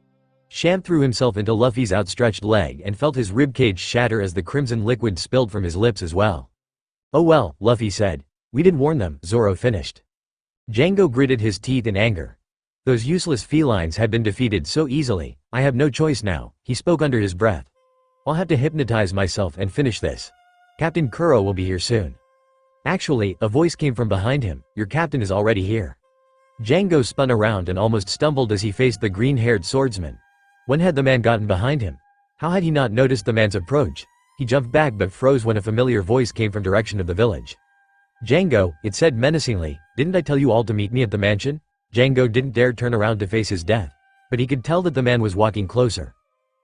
Speaker 3: Sham threw himself into Luffy's outstretched leg and felt his ribcage shatter as the crimson liquid spilled from his lips as well. Oh well, Luffy said. We did warn them, Zoro finished. Django gritted his teeth in anger. Those useless felines had been defeated so easily. I have no choice now, he spoke under his breath. I'll have to hypnotize myself and finish this. Captain Kuro will be here soon. Actually, a voice came from behind him. Your captain is already here. Django spun around and almost stumbled as he faced the green-haired swordsman. When had the man gotten behind him? How had he not noticed the man's approach? He jumped back but froze when a familiar voice came from direction of the village. Django, it said menacingly, didn't I tell you all to meet me at the mansion? Django didn't dare turn around to face his death. But he could tell that the man was walking closer.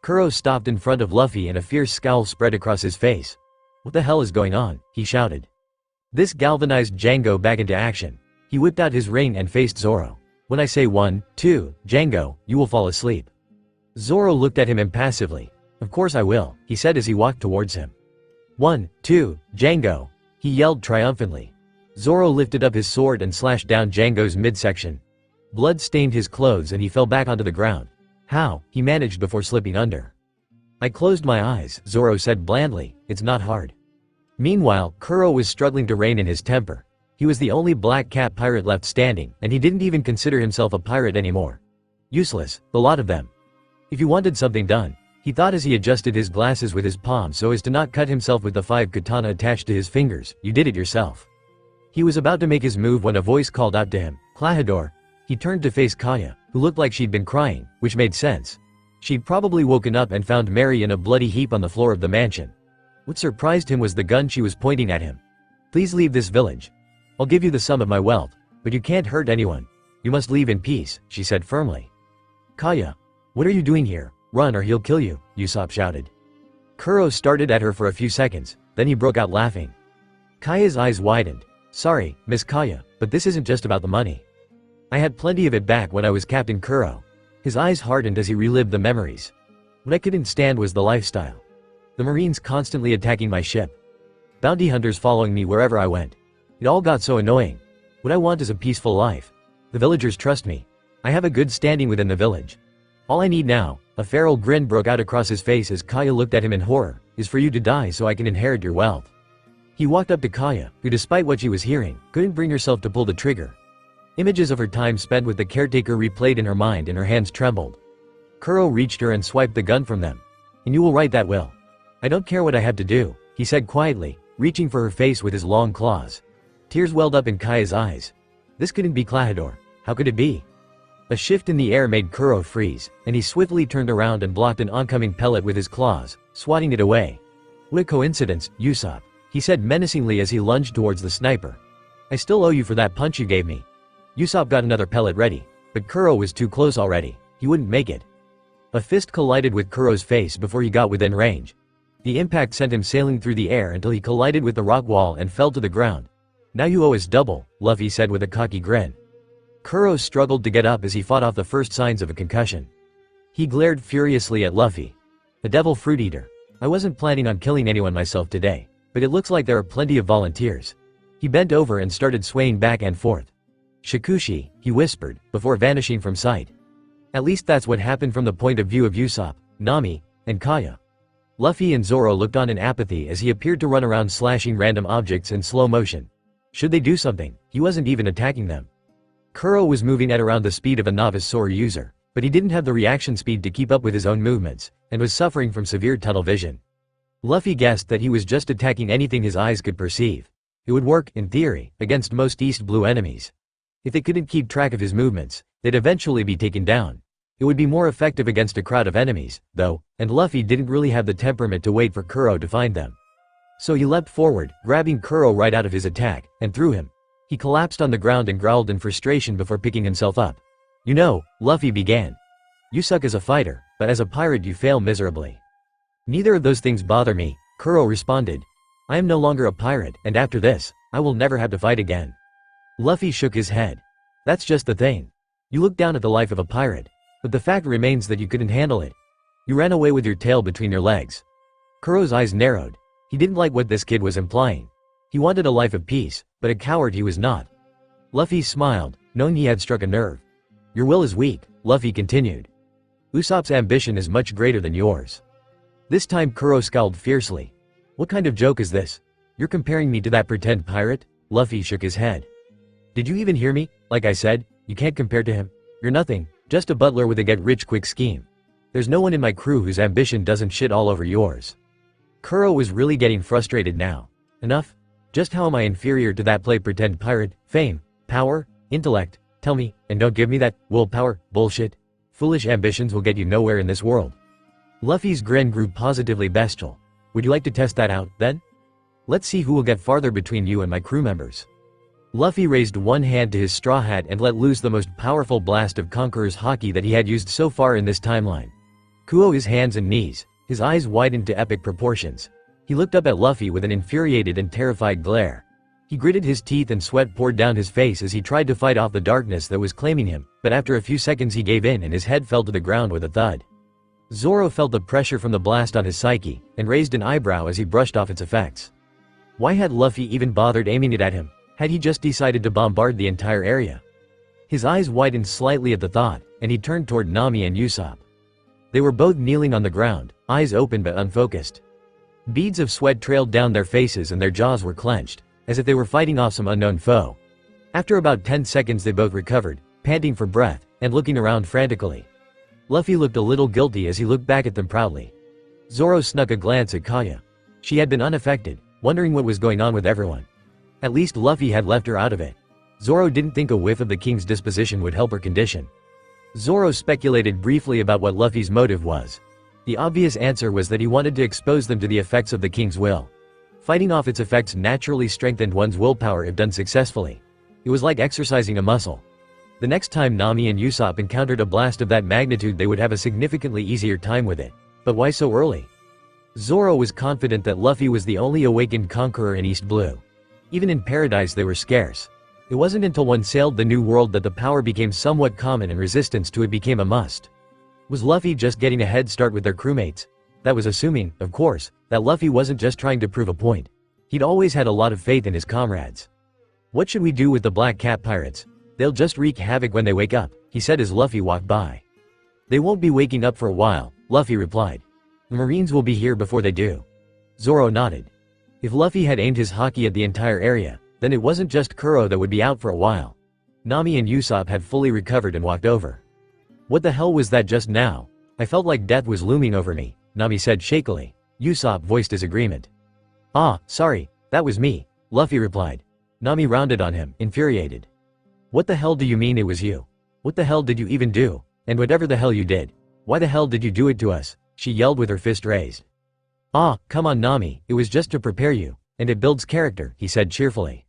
Speaker 3: Kuro stopped in front of Luffy and a fierce scowl spread across his face. What the hell is going on? He shouted. This galvanized Django back into action. He whipped out his ring and faced Zoro. When I say 1, 2, Django, you will fall asleep. Zoro looked at him impassively. Of course I will, he said as he walked towards him. 1, 2, Django, he yelled triumphantly. Zoro lifted up his sword and slashed down Django's midsection. Blood stained his clothes and he fell back onto the ground. How, he managed before slipping under. I closed my eyes, Zoro said blandly, it's not hard. Meanwhile, Kuro was struggling to rein in his temper. He was the only Black Cat pirate left standing, and he didn't even consider himself a pirate anymore. Useless, the lot of them. If you wanted something done, he thought as he adjusted his glasses with his palm so as to not cut himself with the 5 katana attached to his fingers, you did it yourself. He was about to make his move when a voice called out to him, Klahadore. He turned to face Kaya, who looked like she'd been crying, which made sense. She'd probably woken up and found Mary in a bloody heap on the floor of the mansion. What surprised him was the gun she was pointing at him. Please leave this village. I'll give you the sum of my wealth, but you can't hurt anyone. You must leave in peace, she said firmly. Kaya, what are you doing here? Run or he'll kill you, Usopp shouted. Kuro started at her for a few seconds, then he broke out laughing. Kaya's eyes widened. Sorry, Miss Kaya, but this isn't just about the money. I had plenty of it back when I was Captain Kuro. His eyes hardened as he relived the memories. What I couldn't stand was the lifestyle. The Marines constantly attacking my ship. Bounty hunters following me wherever I went. It all got so annoying. What I want is a peaceful life. The villagers trust me. I have a good standing within the village. All I need now, a feral grin broke out across his face as Kaya looked at him in horror, is for you to die so I can inherit your wealth. He walked up to Kaya, who despite what she was hearing, couldn't bring herself to pull the trigger. Images of her time spent with the caretaker replayed in her mind and her hands trembled. Kuro reached her and swiped the gun from them. And you will write that will. I don't care what I have to do, he said quietly, reaching for her face with his long claws. Tears welled up in Kaya's eyes. This couldn't be Klahadore. How could it be? A shift in the air made Kuro freeze, and he swiftly turned around and blocked an oncoming pellet with his claws, swatting it away. What a coincidence, Usopp, he said menacingly as he lunged towards the sniper. I still owe you for that punch you gave me. Usopp got another pellet ready, but Kuro was too close already. He wouldn't make it. A fist collided with Kuro's face before he got within range. The impact sent him sailing through the air until he collided with the rock wall and fell to the ground. Now you owe us double, Luffy said with a cocky grin. Kuro struggled to get up as he fought off the first signs of a concussion. He glared furiously at Luffy. The devil fruit eater. I wasn't planning on killing anyone myself today, but it looks like there are plenty of volunteers. He bent over and started swaying back and forth. Shikushi, he whispered, before vanishing from sight. At least that's what happened from the point of view of Usopp, Nami, and Kaya. Luffy and Zoro looked on in apathy as he appeared to run around slashing random objects in slow motion. Should they do something? He wasn't even attacking them. Kuro was moving at around the speed of a novice sword user, but he didn't have the reaction speed to keep up with his own movements, and was suffering from severe tunnel vision. Luffy guessed that he was just attacking anything his eyes could perceive. It would work, in theory, against most East Blue enemies. If they couldn't keep track of his movements, they'd eventually be taken down. It would be more effective against a crowd of enemies, though, and Luffy didn't really have the temperament to wait for Kuro to find them. So he leapt forward, grabbing Kuro right out of his attack, and threw him. He collapsed on the ground and growled in frustration before picking himself up. You know, Luffy began. You suck as a fighter, but as a pirate you fail miserably. Neither of those things bother me, Kuro responded. I am no longer a pirate, and after this, I will never have to fight again. Luffy shook his head. That's just the thing. You look down at the life of a pirate, but the fact remains that you couldn't handle it. You ran away with your tail between your legs. Kuro's eyes narrowed. He didn't like what this kid was implying. He wanted a life of peace, but a coward he was not. Luffy smiled, knowing he had struck a nerve. Your will is weak, Luffy continued. Usopp's ambition is much greater than yours. This time Kuro scowled fiercely. What kind of joke is this? You're comparing me to that pretend pirate? Luffy shook his head. Did you even hear me? Like I said, you can't compare to him. You're nothing, just a butler with a get-rich-quick scheme. There's no one in my crew whose ambition doesn't shit all over yours. Kuro was really getting frustrated now. Enough? Just how am I inferior to that play-pretend pirate? Fame? Power? Intellect? Tell me, and don't give me that willpower bullshit. Foolish ambitions will get you nowhere in this world. Luffy's grin grew positively bestial. Would you like to test that out, then? Let's see who will get farther between you and my crew members. Luffy raised one hand to his straw hat and let loose the most powerful blast of Conqueror's Haki that he had used so far in this timeline. Kuo his hands and knees, his eyes widened to epic proportions. He looked up at Luffy with an infuriated and terrified glare. He gritted his teeth and sweat poured down his face as he tried to fight off the darkness that was claiming him, but after a few seconds he gave in and his head fell to the ground with a thud. Zoro felt the pressure from the blast on his psyche, and raised an eyebrow as he brushed off its effects. Why had Luffy even bothered aiming it at him? Had he just decided to bombard the entire area? His eyes widened slightly at the thought, and he turned toward Nami and Usopp. They were both kneeling on the ground, eyes open but unfocused. Beads of sweat trailed down their faces and their jaws were clenched, as if they were fighting off some unknown foe. After about 10 seconds they both recovered, panting for breath, and looking around frantically. Luffy looked a little guilty as he looked back at them proudly. Zoro snuck a glance at Kaya. She had been unaffected, wondering what was going on with everyone. At least Luffy had left her out of it. Zoro didn't think a whiff of the king's disposition would help her condition. Zoro speculated briefly about what Luffy's motive was. The obvious answer was that he wanted to expose them to the effects of the king's will. Fighting off its effects naturally strengthened one's willpower if done successfully. It was like exercising a muscle. The next time Nami and Usopp encountered a blast of that magnitude they would have a significantly easier time with it. But why so early? Zoro was confident that Luffy was the only awakened conqueror in East Blue. Even in Paradise they were scarce. It wasn't until one sailed the New World that the power became somewhat common and resistance to it became a must. Was Luffy just getting a head start with their crewmates? That was assuming, of course, that Luffy wasn't just trying to prove a point. He'd always had a lot of faith in his comrades. What should we do with the Black Cat pirates? They'll just wreak havoc when they wake up, he said as Luffy walked by. They won't be waking up for a while, Luffy replied. The Marines will be here before they do. Zoro nodded. If Luffy had aimed his Haki at the entire area, then it wasn't just Kuro that would be out for a while. Nami and Usopp had fully recovered and walked over. What the hell was that just now? I felt like death was looming over me, Nami said shakily. Usopp voiced his agreement. Ah, sorry, that was me, Luffy replied. Nami rounded on him, infuriated. What the hell do you mean it was you? What the hell did you even do? And whatever the hell you did, why the hell did you do it to us? She yelled with her fist raised. Ah, come on Nami, it was just to prepare you, and it builds character, he said cheerfully.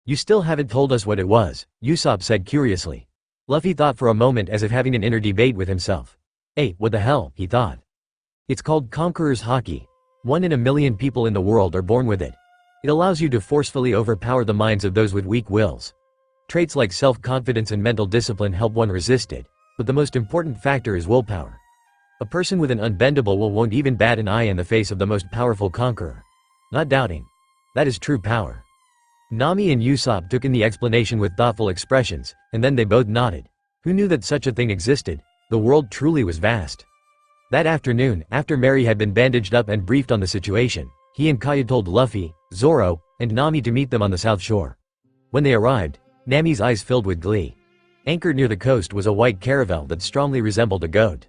Speaker 3: You still haven't told us what it was, Usopp said curiously. Luffy thought for a moment as if having an inner debate with himself. Hey, what the hell, he thought. It's called Conqueror's Haki. 1 in a million people in the world are born with it. It allows you to forcefully overpower the minds of those with weak wills. Traits like self-confidence and mental discipline help one resist it, but the most important factor is willpower. A person with an unbendable will won't even bat an eye in the face of the most powerful conqueror. Not doubting. That is true power. Nami and Usopp took in the explanation with thoughtful expressions, and then they both nodded. Who knew that such a thing existed? The world truly was vast. That afternoon, after Mary had been bandaged up and briefed on the situation, he and Kaya told Luffy, Zoro, and Nami to meet them on the south shore. When they arrived, Nami's eyes filled with glee. Anchored near the coast was a white caravel that strongly resembled a goat.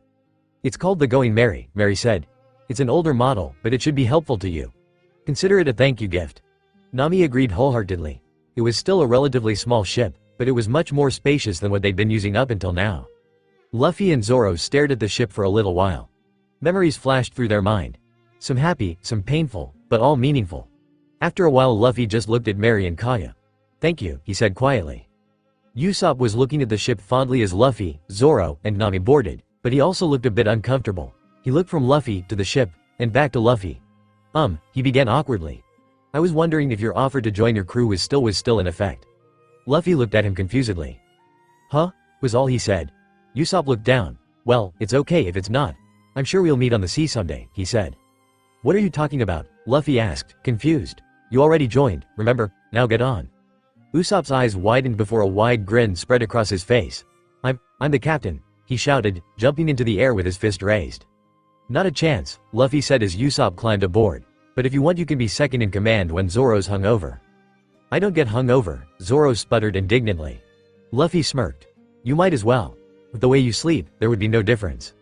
Speaker 3: It's called the Going Merry, Mary said. It's an older model, but it should be helpful to you. Consider it a thank you gift. Nami agreed wholeheartedly. It was still a relatively small ship, but it was much more spacious than what they'd been using up until now. Luffy and Zoro stared at the ship for a little while. Memories flashed through their mind. Some happy, some painful, but all meaningful. After a while Luffy just looked at Mary and Kaya. Thank you, he said quietly. Usopp was looking at the ship fondly as Luffy, Zoro, and Nami boarded, but he also looked a bit uncomfortable. He looked from Luffy to the ship, and back to Luffy. He began awkwardly. I was wondering if your offer to join your crew was still in effect. Luffy looked at him confusedly. Huh? Was all he said. Usopp looked down. Well, it's okay if it's not. I'm sure we'll meet on the sea someday, he said. What are you talking about? Luffy asked, confused. You already joined, remember? Now get on. Usopp's eyes widened before a wide grin spread across his face. I'm the captain, he shouted, jumping into the air with his fist raised. Not a chance, Luffy said as Usopp climbed aboard. But if you want you can be second in command when Zoro's hung over. I don't get hung over, Zoro sputtered indignantly. Luffy smirked. You might as well. With the way you sleep, there would be no difference.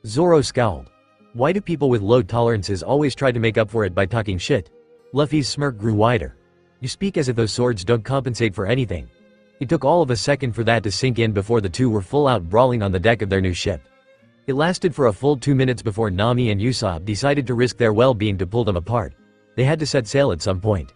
Speaker 3: Zoro scowled. Why do people with low tolerances always try to make up for it by talking shit? Luffy's smirk grew wider. You speak as if those swords don't compensate for anything. It took all of a second for that to sink in before the two were full out brawling on the deck of their new ship. It lasted for a full 2 minutes before Nami and Usopp decided to risk their well-being to pull them apart. They had to set sail at some point.